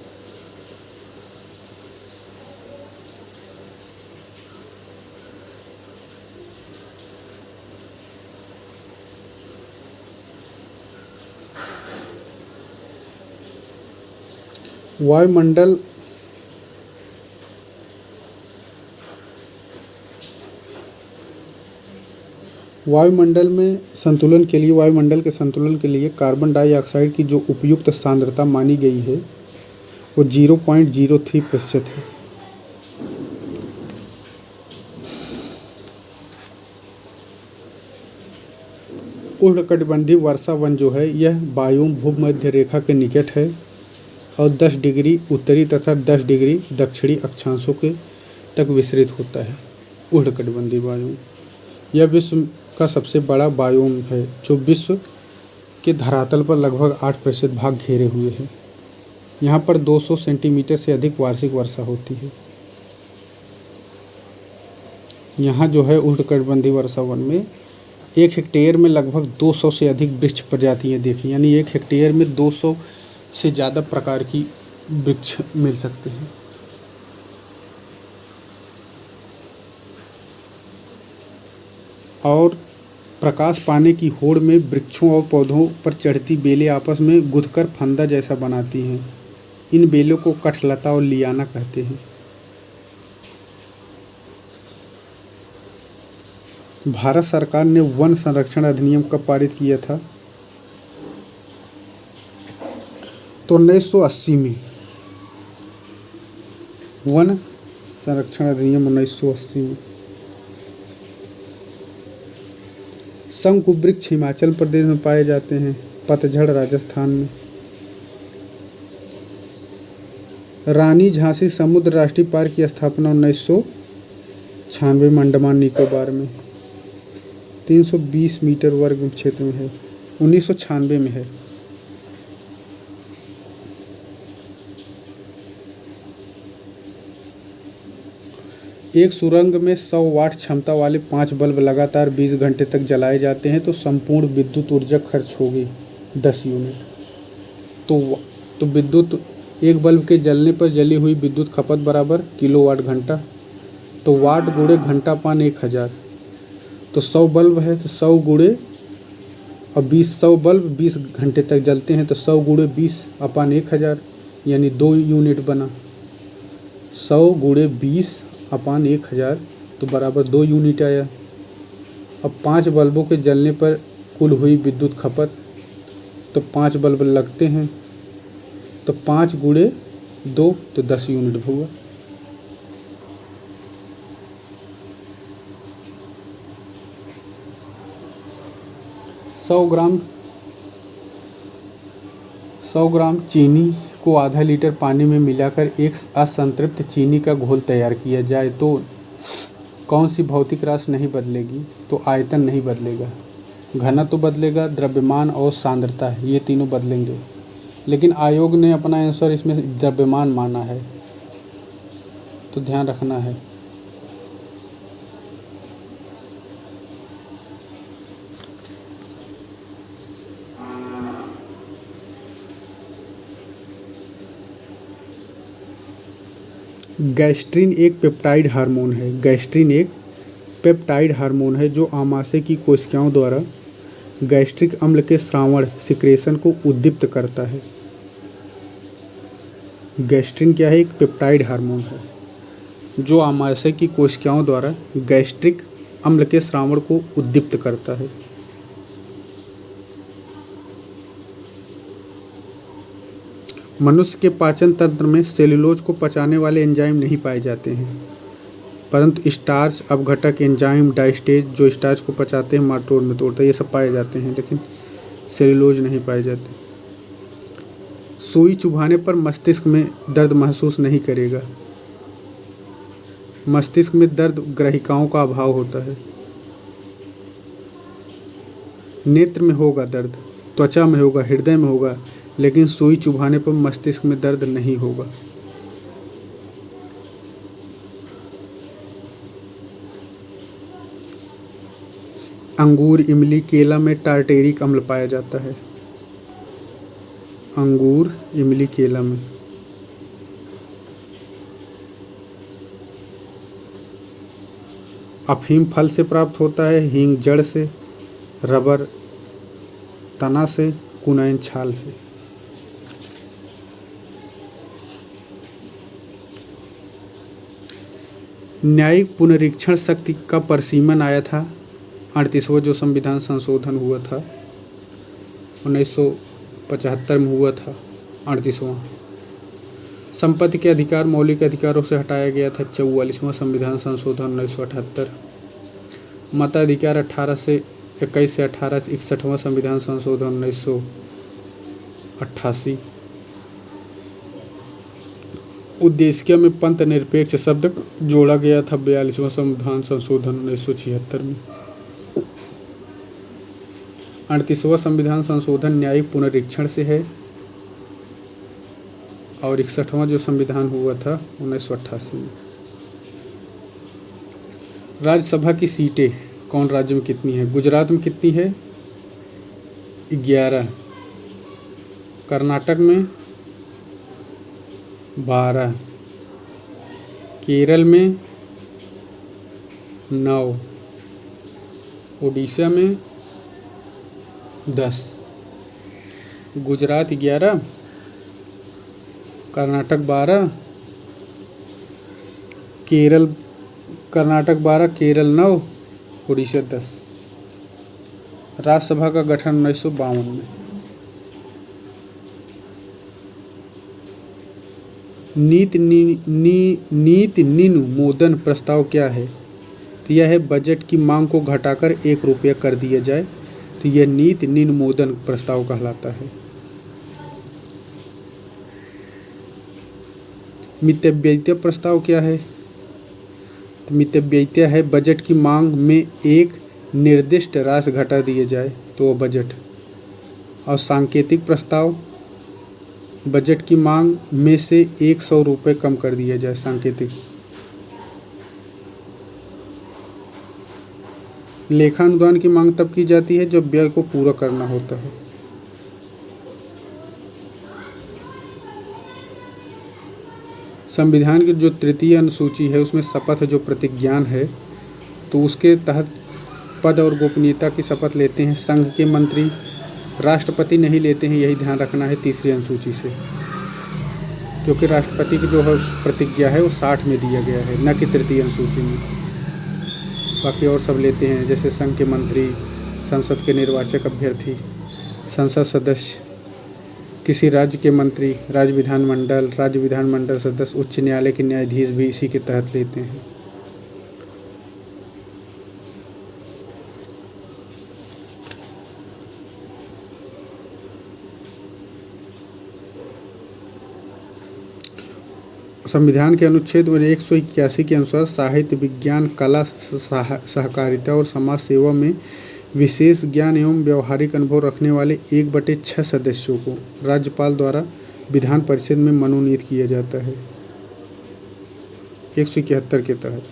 वायुमंडल में संतुलन के लिए वायुमंडल के संतुलन के लिए कार्बन डाइऑक्साइड की जो उपयुक्त सांद्रता मानी गई है वो 0.03% है। उष्णकटिबंधीय वर्षा वन जो है यह वायुम भूमध्य रेखा के निकट है और 10 डिग्री उत्तरी तथा 10 डिग्री दक्षिणी अक्षांशों के तक विस्तृत होता है। उष्णकटिबंधीय वायुम यह विश्व का सबसे बड़ा बायोम है जो विश्व के धरातल पर लगभग 8% भाग घेरे हुए है। यहाँ पर 200 सेंटीमीटर से अधिक वार्षिक वर्षा होती है। यहाँ जो है उष्णकटिबंधीय वर्षा वन में 1 हेक्टेयर में लगभग 200 से अधिक वृक्ष प्रजातियाँ देखी, यानी 1 हेक्टेयर में 200 से ज़्यादा प्रकार की वृक्ष मिल सकते हैं। और प्रकाश पाने की होड़ में वृक्षों और पौधों पर चढ़ती बेलें आपस में गुंथकर फंदा जैसा बनाती हैं। इन बेलों को कठलता और लियाना कहते हैं। भारत सरकार ने वन संरक्षण अधिनियम कब पारित किया था? तो 1980 में वन संरक्षण अधिनियम 1980 में। शंकु वृक्ष हिमाचल प्रदेश में पाए जाते हैं, पतझड़ राजस्थान में। रानी झांसी समुद्र राष्ट्रीय पार्क की स्थापना 1996 में अंडमान निकोबार में 320 मीटर वर्ग क्षेत्र में है। 1996 में है। एक सुरंग में 100 वाट क्षमता वाले 5 बल्ब लगातार 20 घंटे तक जलाए जाते हैं तो संपूर्ण विद्युत ऊर्जा खर्च होगी 10 यूनिट। तो विद्युत एक बल्ब के जलने पर जली हुई विद्युत खपत बराबर किलोवाट घंटा। तो वाट गुणे घंटा पान 1000। तो 100 बल्ब है तो 100 गुणे और 100 बल्ब 20 घंटे तक जलते हैं तो 100 गुणे 20 अपान 1000 यानी 2 यूनिट बना। 100 गुणे 20 अपान 1000 तो बराबर 2 यूनिट आया। अब 5 बल्बों के जलने पर कुल हुई विद्युत खपत, तो 5 बल्ब लगते हैं तो 5 गुणे 2 तो 10 यूनिट हुआ। सौ ग्राम चीनी को आधा लीटर पानी में मिलाकर एक असंतृप्त चीनी का घोल तैयार किया जाए तो कौन सी भौतिक राशि नहीं बदलेगी? तो आयतन नहीं बदलेगा, घनत्व तो बदलेगा, द्रव्यमान और सांद्रता ये तीनों बदलेंगे। लेकिन आयोग ने अपना आंसर इसमें द्रव्यमान माना है, तो ध्यान रखना है। गैस्ट्रिन एक पेप्टाइड हार्मोन है। गैस्ट्रिन एक पेप्टाइड हार्मोन है जो आमाशय की कोशिकाओं द्वारा गैस्ट्रिक अम्ल के स्रावण सिक्रेशन को उद्दीप्त करता है। गैस्ट्रिन क्या है? एक पेप्टाइड हार्मोन है जो आमाशय की कोशिकाओं द्वारा गैस्ट्रिक अम्ल के स्रावण को उद्दीप्त करता है। मनुष्य के पाचन तंत्र में सेलुलोज को पचाने वाले एंजाइम नहीं पाए जाते हैं, परंतु स्टार्च अपघटक एंजाइम डाइस्टेज जो स्टार्च को पचाते हैं मार्टोर में तोड़ते हैं, ये सब पाए जाते हैं, लेकिन सेलुलोज नहीं पाए जाते। सुई चुभाने पर मस्तिष्क में दर्द महसूस नहीं करेगा। मस्तिष्क में दर्द ग्रहिकाओं का अभाव होता है। नेत्र में होगा दर्द, त्वचा में होगा, हृदय में होगा, लेकिन सुई चुभाने पर मस्तिष्क में दर्द नहीं होगा। अंगूर, इमली, केला में टार्टेरिक अम्ल पाया जाता है। अंगूर, इमली, केला में। अफीम फल से प्राप्त होता है, हींग जड़ से, रबर तना से, कुनैन छाल से। न्यायिक पुनरीक्षण शक्ति का परिसीमन आया था 38वां जो संविधान संशोधन हुआ था 1975 में हुआ था 38वां। संपत्ति के अधिकार मौलिक अधिकारों से हटाया गया था 44वां संविधान संशोधन 1978। मताधिकार 18 से 21 से 18 से 61वां संविधान संशोधन 1988। उद्देश्य में पंथ निरपेक्ष शब्द जोड़ा गया था 42वां संविधान संशोधन 1976 में। 38वां संविधान संशोधन न्यायिक पुनरीक्षण से है और 61वां जो संविधान हुआ था 1988 में। राज्यसभा की सीटें कौन राज्य में कितनी है? गुजरात में कितनी है? 11। कर्नाटक में 12, केरल में 9, उड़ीसा में 10। गुजरात 11, कर्नाटक 12, कर्नाटक 12, केरल 9, उड़ीसा 10। राज्यसभा का गठन 1952 में। नीति निनुमोदन प्रस्ताव क्या है? तो यह है बजट की मांग को घटाकर 1 रुपया कर दिया जाए, तो यह नीति निनुमोदन प्रस्ताव कहलाता है। मितव्ययिता प्रस्ताव क्या है? तो मितव्ययिता है बजट की मांग में एक निर्दिष्ट राशि घटा दिया जाए तो वह बजट। और सांकेतिक प्रस्ताव बजट की मांग में से 100 रुपये कम कर दिया जाए, सांकेतिक। लेखानुदान की मांग तब की जाती है जब व्यय को पूरा करना होता है। संविधान की जो तृतीय अनुसूची है उसमें शपथ जो प्रतिज्ञान है, तो उसके तहत पद और गोपनीयता की शपथ लेते हैं संघ के मंत्री, राष्ट्रपति नहीं लेते हैं, यही ध्यान रखना है तीसरी अनुसूची से, क्योंकि राष्ट्रपति की जो है प्रतिज्ञा है वो 60 में दिया गया है, न कि तृतीय अनुसूची में। बाकी और सब लेते हैं, जैसे संघ के मंत्री, संसद के निर्वाचक अभ्यर्थी, संसद सदस्य, किसी राज्य के मंत्री, राज्य विधानमंडल सदस्य, उच्च न्यायालय के न्यायाधीश भी इसी के तहत लेते हैं। संविधान के अनुच्छेद 181 के अनुसार साहित्य, विज्ञान, कला, सहकारिता और समाज सेवा में विशेष ज्ञान एवं व्यवहारिक अनुभव रखने वाले 1/6 सदस्यों को राज्यपाल द्वारा विधान परिषद में मनोनीत किया जाता है। 171 के तहत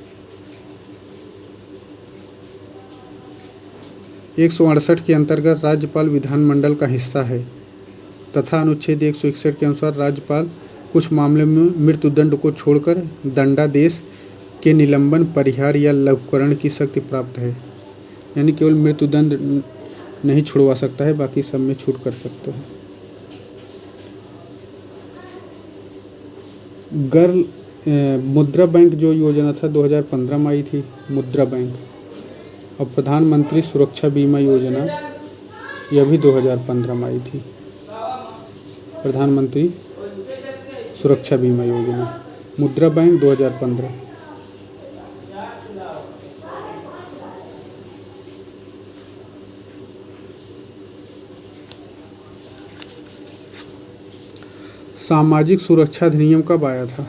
168 के अंतर्गत राज्यपाल विधानमंडल का हिस्सा है तथा अनुच्छेद 161 के अनुसार राज्यपाल कुछ मामलों में मृत्युदंड को छोड़कर दंडादेश के निलंबन, परिहार या लघुकरण की शक्ति प्राप्त है। यानी केवल मृत्युदंड नहीं छुड़वा सकता है, बाकी सब में छूट कर सकता है। मुद्रा बैंक जो योजना था 2015 में आई थी, मुद्रा बैंक, और प्रधानमंत्री सुरक्षा बीमा योजना यह भी 2015 में आई थी, प्रधानमंत्री सुरक्षा बीमा योजना, मुद्रा बैंक 2015। सामाजिक सुरक्षा अधिनियम कब आया था?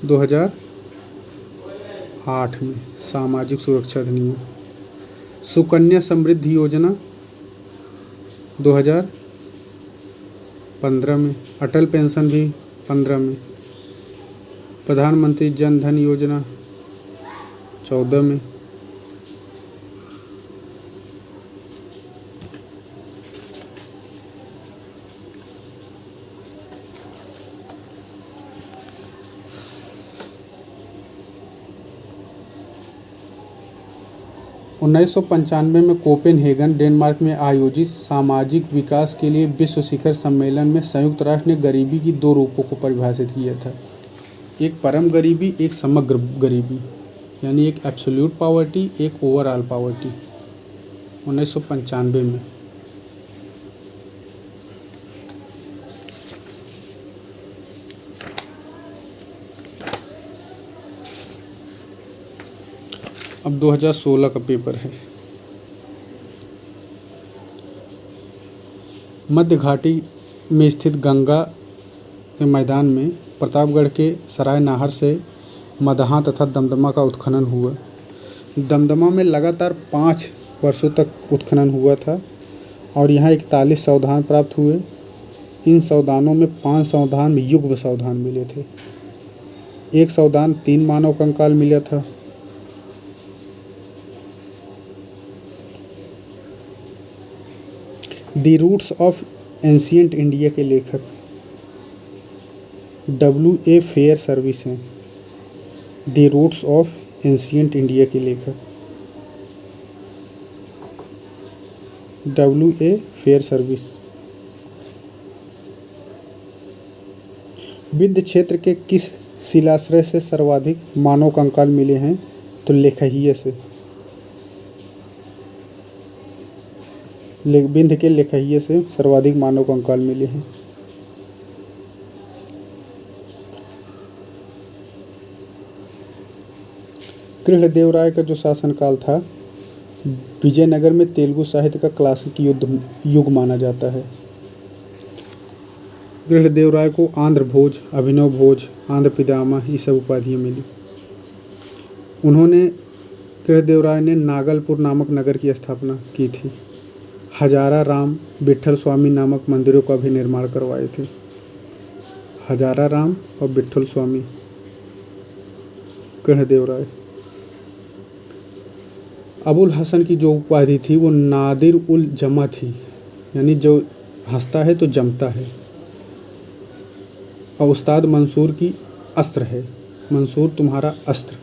2008 में सामाजिक सुरक्षा अधिनियम। सुकन्या समृद्धि योजना 2015 में। अटल पेंशन भी 15 में। प्रधानमंत्री जन धन योजना 14 में। उन्नीस सौ 95 में कोपेनहेगन, डेनमार्क में आयोजित सामाजिक विकास के लिए विश्व शिखर सम्मेलन में संयुक्त राष्ट्र ने गरीबी की 2 रूपों को परिभाषित किया था। एक परम गरीबी, एक समग्र गरीबी, यानी एक एब्सोल्यूट पॉवर्टी, एक ओवरऑल पॉवर्टी, 1995 में। अब 2016 का पेपर है। मध्य घाटी में स्थित गंगा के मैदान में प्रतापगढ़ के सराय नाहर से मदहा तथा दमदमा का उत्खनन हुआ। दमदमा में लगातार 5 वर्षों तक उत्खनन हुआ था और यहाँ 41 सावधान प्राप्त हुए। इन सावधानों में 5 सावधान युग्म सावधान मिले थे। एक सावधान 3 मानव कंकाल मिला था। The Roots of Ancient India के लेखक W.A. फेयर सर्विस हैं। The Roots of Ancient India के लेखक W.A. Fair service. विंध्य क्षेत्र के किस शिलाश्रय से सर्वाधिक मानव कंकाल मिले हैं? तो लेखहिया से। विंध्य के लेखहिया से सर्वाधिक मानव कंकाल मिले हैं। कृष्णदेवराय का जो शासनकाल था, विजयनगर में तेलुगु साहित्य का क्लासिक युग माना जाता है। कृष्णदेवराय को आंध्र भोज, अभिनव भोज, आंध्र पितामह ये सब उपाधियाँ मिली। कृष्णदेवराय ने नागलपुर नामक नगर की स्थापना की थी। हजारा राम, विट्ठल स्वामी नामक मंदिरों का भी निर्माण करवाए थे। हजारा राम और विट्ठल स्वामी, कृष्णदेवराय। अबुल हसन की जो उपाधि थी वो नादिर उल जमा थी, यानी जो हंसता है तो जमता है। और उस्ताद मंसूर की अस्त्र है। मंसूर तुम्हारा अस्त्र,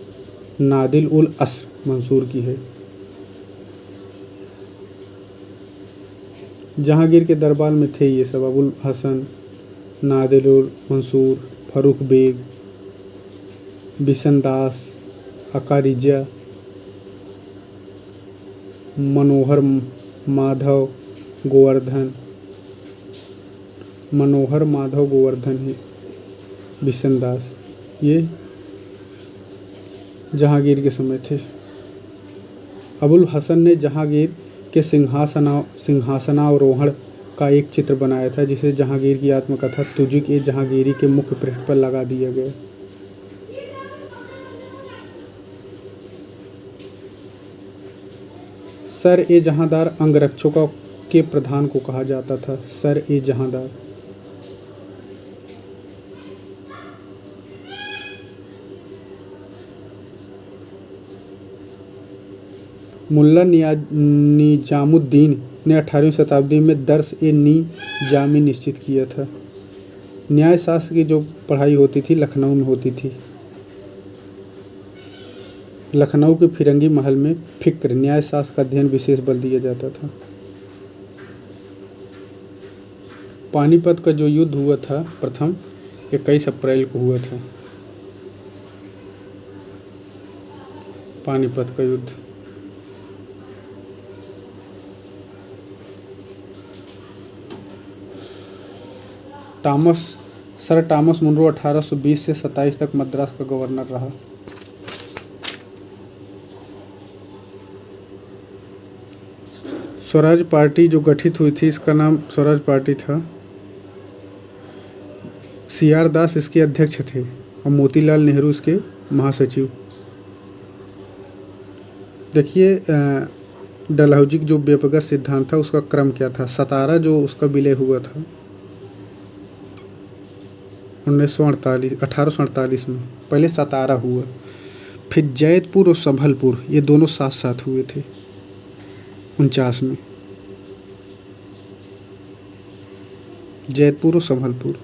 नादिल उल अस्र मंसूर की है। जहांगीर के दरबार में थे ये सब, अबुल हसन, नादिल उल मंसूर, फरूख बेग, बिशनदास, अकारिजा, मनोहर माधव गोवर्धन, मनोहर माधव गोवर्धन है बिशनदास, ये जहांगीर के समय थे। अबुल हसन ने जहांगीर के सिंहासनावरोहण का एक चित्र बनाया था, जिसे जहांगीर की आत्मकथा तुजुक ए जहांगीरी के मुख्य पृष्ठ पर लगा दिया गया। सर ए जहांदार अंगरक्षकों के प्रधान को कहा जाता था। सर ए जहांदार। मुल्ला निजामुद्दीन ने 18वीं शताब्दी में दर्स ए निजामी निश्चित किया था। न्याय शास्त्र की जो पढ़ाई होती थी लखनऊ में होती थी। लखनऊ के फिरंगी महल में फिक्र न्याय शास्त्र का अध्ययन विशेष बल दिया जाता था। पानीपत का जो युद्ध हुआ था प्रथम 21 अप्रैल को हुआ था। पानीपत का युद्ध सर टॉमस मुनरो 1820 से 27 तक मद्रास का गवर्नर रहा। स्वराज पार्टी जो गठित हुई थी, इसका नाम स्वराज पार्टी था। CR दास इसके अध्यक्ष थे और मोतीलाल नेहरू इसके महासचिव। देखिए डलहौजी जो व्यक्तिगत सिद्धांत था उसका क्रम क्या था। सतारा जो उसका विलय हुआ था 1848 में, पहले सतारा हुआ, फिर जैतपुर और संभलपुर, ये दोनों साथ साथ हुए थे 49 में। जैतपुर और संभलपुर।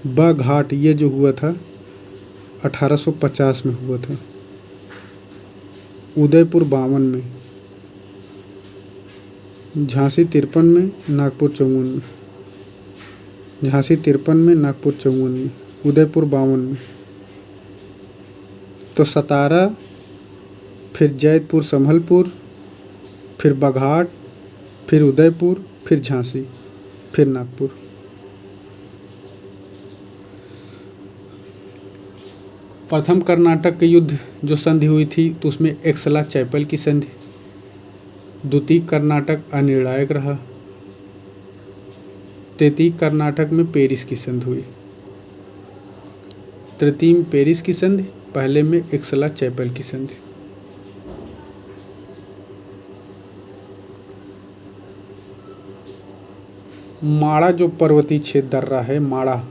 बघाट ये जो हुआ था 1850 में हुआ था। उदयपुर 52 में, झांसी 53 में, नागपुर 54 में। झांसी 53 में, नागपुर 54 में, उदयपुर 52 में। तो सतारा, फिर जैतपुर संभलपुर, फिर बघाट, फिर उदयपुर, फिर झांसी, फिर नागपुर। प्रथम कर्नाटक के युद्ध जो संधि हुई थी तो उसमें एक्सला चैपल की संधि। द्वितीय कर्नाटक अनिर्णायक रहा। तृतीय कर्नाटक में पेरिस की संधि हुई। तृतीय में पेरिस की संधि, पहले में एक्सला चैपल की संधि। माड़ा जो पर्वतीय क्षेत्र दर्रा है, माड़ा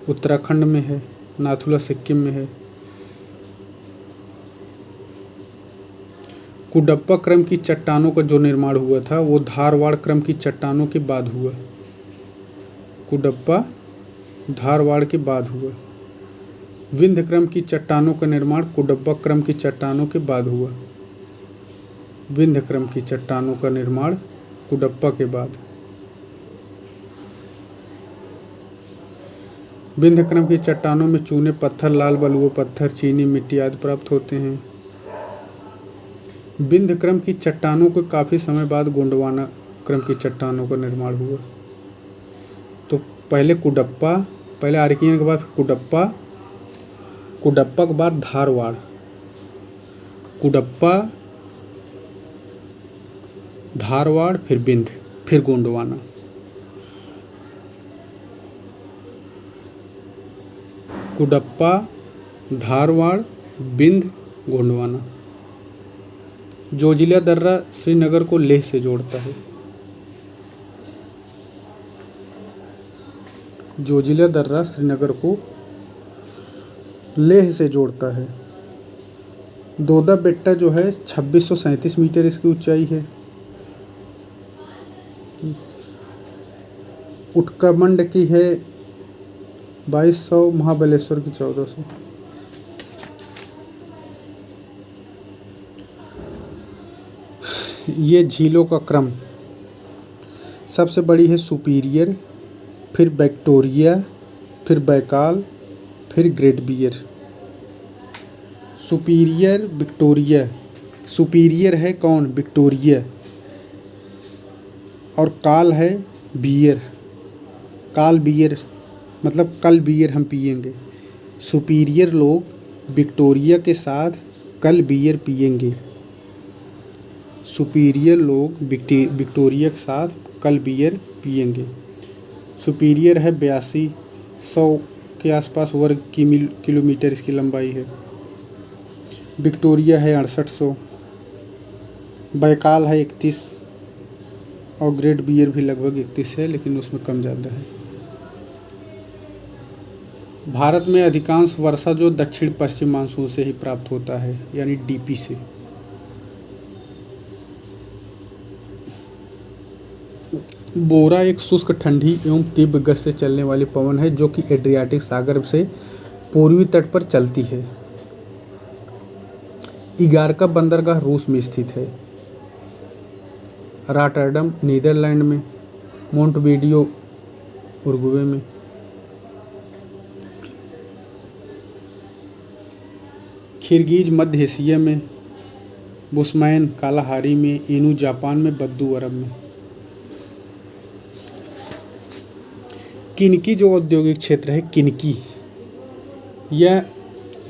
उत्तराखंड में है, नाथुला सिक्किम में है। कुडप्पा क्रम की चट्टानों का जो निर्माण हुआ था वो धारवाड़ क्रम की चट्टानों के बाद हुआ। कुडप्पा धारवाड़ के बाद हुआ। विंध्य क्रम की चट्टानों का निर्माण कुडप्पा क्रम की चट्टानों के बाद हुआ। विंध्य क्रम की चट्टानों का निर्माण कुडप्पा के बाद। विंध्य क्रम की चट्टानों में चूने पत्थर, लाल बलुआ पत्थर, चीनी मिट्टी आदि प्राप्त होते हैं। विंध्य क्रम की चट्टानों के काफ़ी समय बाद गोंडवाना क्रम की चट्टानों का निर्माण हुआ। तो पहले कुडप्पा, पहले आर्कियन के बाद कुडप्पा, कुडप्पा के बाद धारवाड़, कुडप्पा, धारवाड़, फिर विंध्य, फिर गोंडवाना। कुडप्पा, धारवाड़, विंध्य, गोंडवाना। जोजिला दर्रा श्रीनगर को लेह से जोड़ता है। जोजिला दर्रा श्रीनगर को लेह से जोड़ता है। दोदा बेट्टा जो है 2637 मीटर इसकी ऊंचाई है। उत्कमंड की है 2200, महाबलेश्वर की 1400। ये झीलों का क्रम, सबसे बड़ी है सुपीरियर, फिर विक्टोरिया, फिर बैकाल, फिर Great Bear. Superior, Victoria. Superior है कौन? विक्टोरिया। और काल है बियर। काल बियर मतलब कल बियर हम पिएंगे। सुपीरियर लोग विक्टोरिया के साथ कल बियर पिएंगे। सुपीरियर लोग विक्टोरिया के साथ कल बियर पिएंगे। सुपीरियर है 8200 के आसपास वर्ग किलोमीटर इसकी लंबाई है। विक्टोरिया है 6800। बैकाल है 31 और ग्रेट बियर भी लगभग 31 है, लेकिन उसमें कम ज़्यादा है। भारत में अधिकांश वर्षा जो दक्षिण पश्चिम मानसून से ही प्राप्त होता है, यानी डीपी से। बोरा एक शुष्क, ठंडी एवं तीव्र गति से चलने वाली पवन है जो कि एड्रियाटिक सागर से पूर्वी तट पर चलती है। इगारका बंदरगाह रूस में स्थित है। रॉटरडम नीदरलैंड में, मोंटवीडियो उरुग्वे में। किर्गिज मध्य एशिया में, बुस्मैन कालाहारी में, इनु जापान में, बद्दू अरब में। किनकी जो औद्योगिक क्षेत्र है, किनकी, यह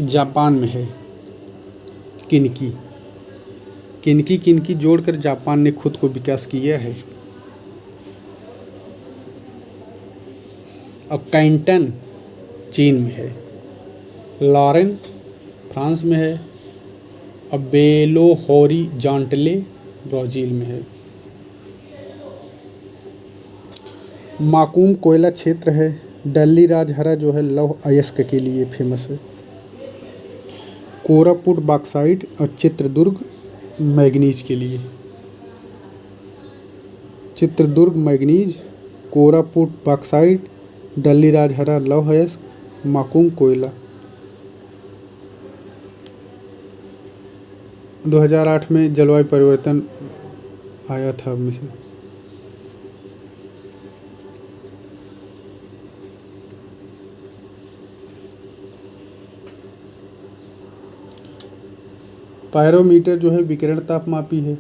जापान में है। किनकी किनकी किनकी जोड़कर जापान ने खुद को विकास किया है। अब कैंटन चीन में है, लॉरेन फ्रांस में है, अब बेलो हॉरिजॉन्टले ब्राज़ील में है। माकूम कोयला क्षेत्र है। दिल्ली राजहरा जो है लौह अयस्क के लिए फेमस है। कोरापुट बॉक्साइट और चित्रदुर्ग मैग्नीज के लिए। चित्रदुर्ग मैग्नीज, कोरापुट बॉक्साइट, दिल्ली राजहरा लौह अयस्क, माकूम कोयला। 2008 में जलवायु परिवर्तन आया था में से। पायरोमीटर जो है विकिरण तापमापी है।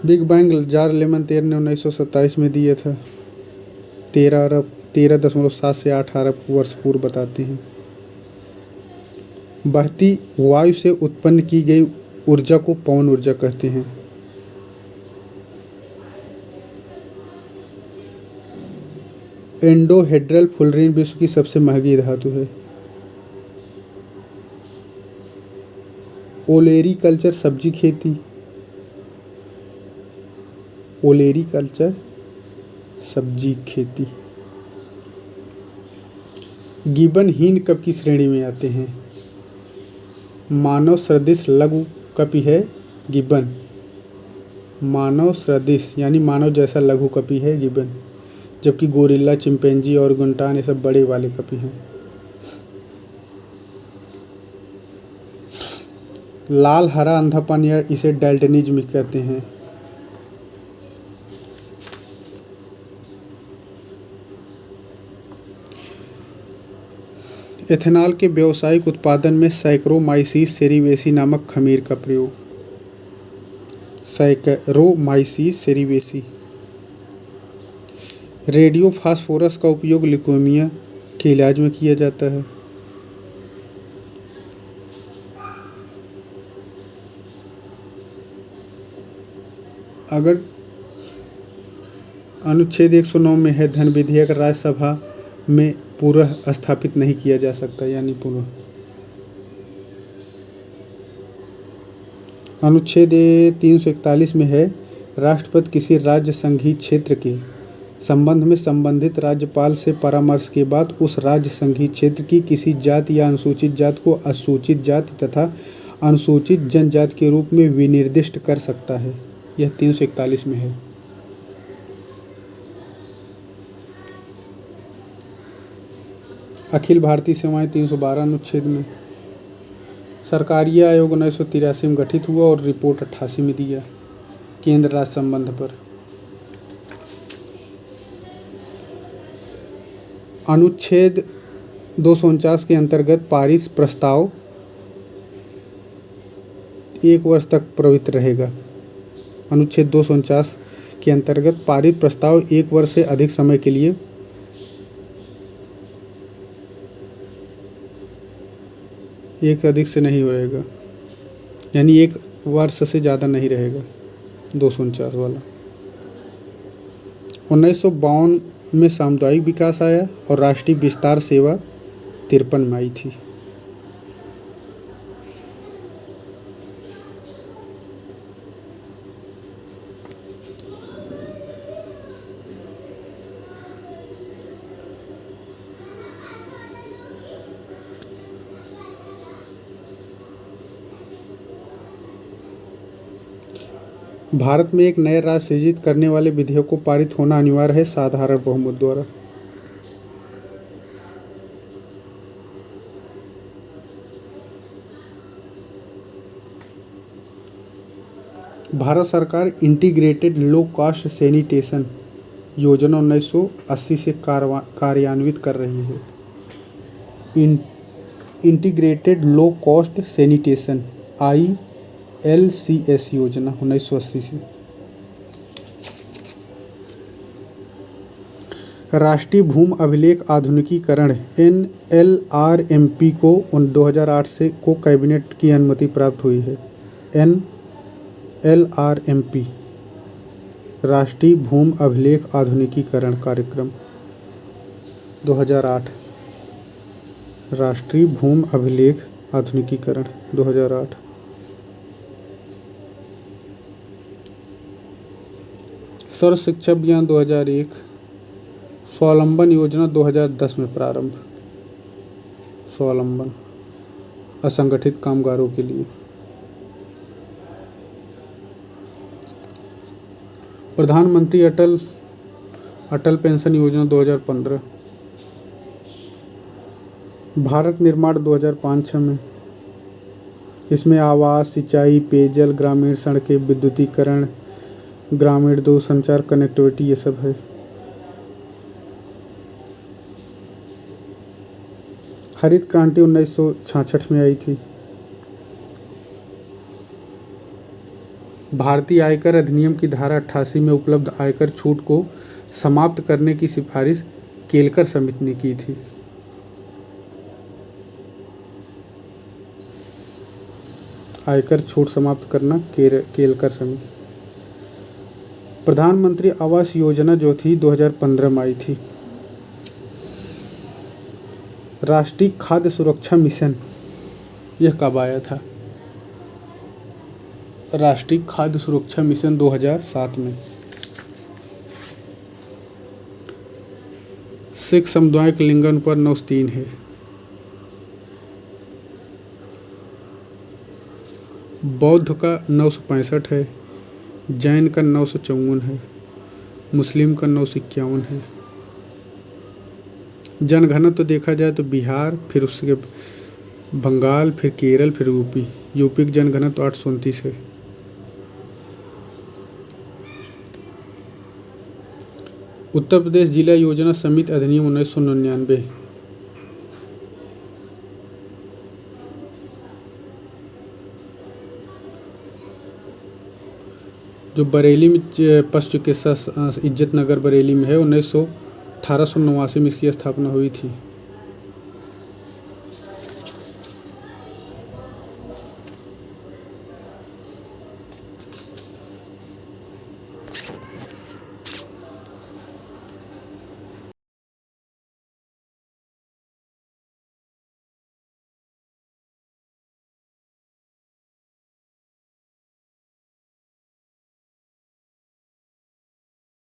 बिग बैंग जार लेमनतेर ने 1927 में दिया था। 13.7 से 8 अरब वर्ष पूर्व बताते हैं। बहती वायु से उत्पन्न की गई ऊर्जा को पवन ऊर्जा कहते हैं। एंडोहेड्रल फुलरीन विश्व की सबसे महंगी धातु है। ओलेरी कल्चर सब्जी खेती। ओलेरी कल्चर सब्जी खेती। गिबन हीन कप की श्रेणी में आते हैं। मानव सदृश लघु कपि है गिबन। मानव सदृश यानी मानव जैसा लघु कपि है गिबन, जबकि गोरिल्ला, चिंपैंजी और गुंटान ये सब बड़े वाले कपि हैं। लाल हरा अंधापन या इसे डैल्टनिज्म कहते हैं। एथेनॉल के व्यावसायिक उत्पादन में सैकरोमाइसीस सेरिवेसी नामक खमीर का प्रयोग। सैकरोमाइसीस सेरिवेसी। रेडियो फास्फोरस का उपयोग ल्यूकेमिया के इलाज में किया जाता है। अगर अनुच्छेद 109 में है धन विधेयक राज्यसभा में पुनः स्थापित नहीं किया जा सकता, यानी पुनः। अनुच्छेद 341 में है राष्ट्रपति किसी राज्य संघीय क्षेत्र के संबंध में संबंधित राज्यपाल से परामर्श के बाद उस राज्य संघीय क्षेत्र की किसी जाति या अनुसूचित जाति को असूचित जाति तथा अनुसूचित जनजाति के रूप में विनिर्दिष्ट कर सकता है। यह 341 में है। अखिल भारतीय सेवाएं 312 अनुच्छेद में। सरकारी आयोग 1983 में गठित हुआ और रिपोर्ट 88 में दिया केंद्र राज्य संबंध पर। अनुच्छेद 249 के अंतर्गत पारित प्रस्ताव 1 वर्ष तक प्रवृत्त रहेगा। अनुच्छेद 249 के अंतर्गत पारित प्रस्ताव 1 वर्ष से अधिक समय के लिए एक अधिक से नहीं रहेगा, यानी 1 वर्ष से ज़्यादा नहीं रहेगा 249 वाला। 1952 में सामुदायिक विकास आया और राष्ट्रीय विस्तार सेवा 53 में आई थी। भारत में एक नए राज्य सृजित करने वाले विधेयक को पारित होना अनिवार्य है साधारण बहुमत द्वारा। भारत सरकार इंटीग्रेटेड लो कॉस्ट सैनिटेशन योजना 1980 से कार्यान्वित कर रही है। Integrated low cost sanitation ILCS योजना 1980 से। राष्ट्रीय भूमि अभिलेख आधुनिकीकरण NLRMP को 2008 से को कैबिनेट की अनुमति प्राप्त हुई है। NLRMP राष्ट्रीय भूमि अभिलेख आधुनिकीकरण कार्यक्रम 2008। राष्ट्रीय भूमि अभिलेख आधुनिकीकरण 2008। सर्व शिक्षा अभियान 2001। स्वावलंबन योजना 2010 में प्रारंभ। स्वावलंबन असंगठित कामगारों के लिए। प्रधानमंत्री अटल पेंशन योजना 2015। भारत निर्माण 2005-06 में। इसमें आवास, सिंचाई, पेयजल, ग्रामीण सड़कें, विद्युतीकरण, ग्रामीण दूरसंचार, कनेक्टिविटी, ये सब है। हरित क्रांति 1966 में आई थी। भारतीय आयकर अधिनियम की धारा 88 में उपलब्ध आयकर छूट को समाप्त करने की सिफारिश केलकर समिति ने की थी। आयकर छूट समाप्त करना केलकर समिति। प्रधानमंत्री आवास योजना जो थी 2015 में आई थी। राष्ट्रीय खाद्य सुरक्षा मिशन यह कब आया था? राष्ट्रीय खाद्य सुरक्षा मिशन 2007 में। सिख समुदाय के लिंगन पर 903 है। बौद्ध का 965 है। जैन का 954 है। मुस्लिम का 951 है। जनगणना तो देखा जाए तो बिहार, फिर उसके बंगाल, फिर केरल, फिर यूपी की जनगणना तो 829 है। उत्तर प्रदेश जिला योजना समिति अधिनियम 1999। जो बरेली में पशु चिकित्सा इज्जत नगर बरेली में है, 1889 में इसकी स्थापना हुई थी।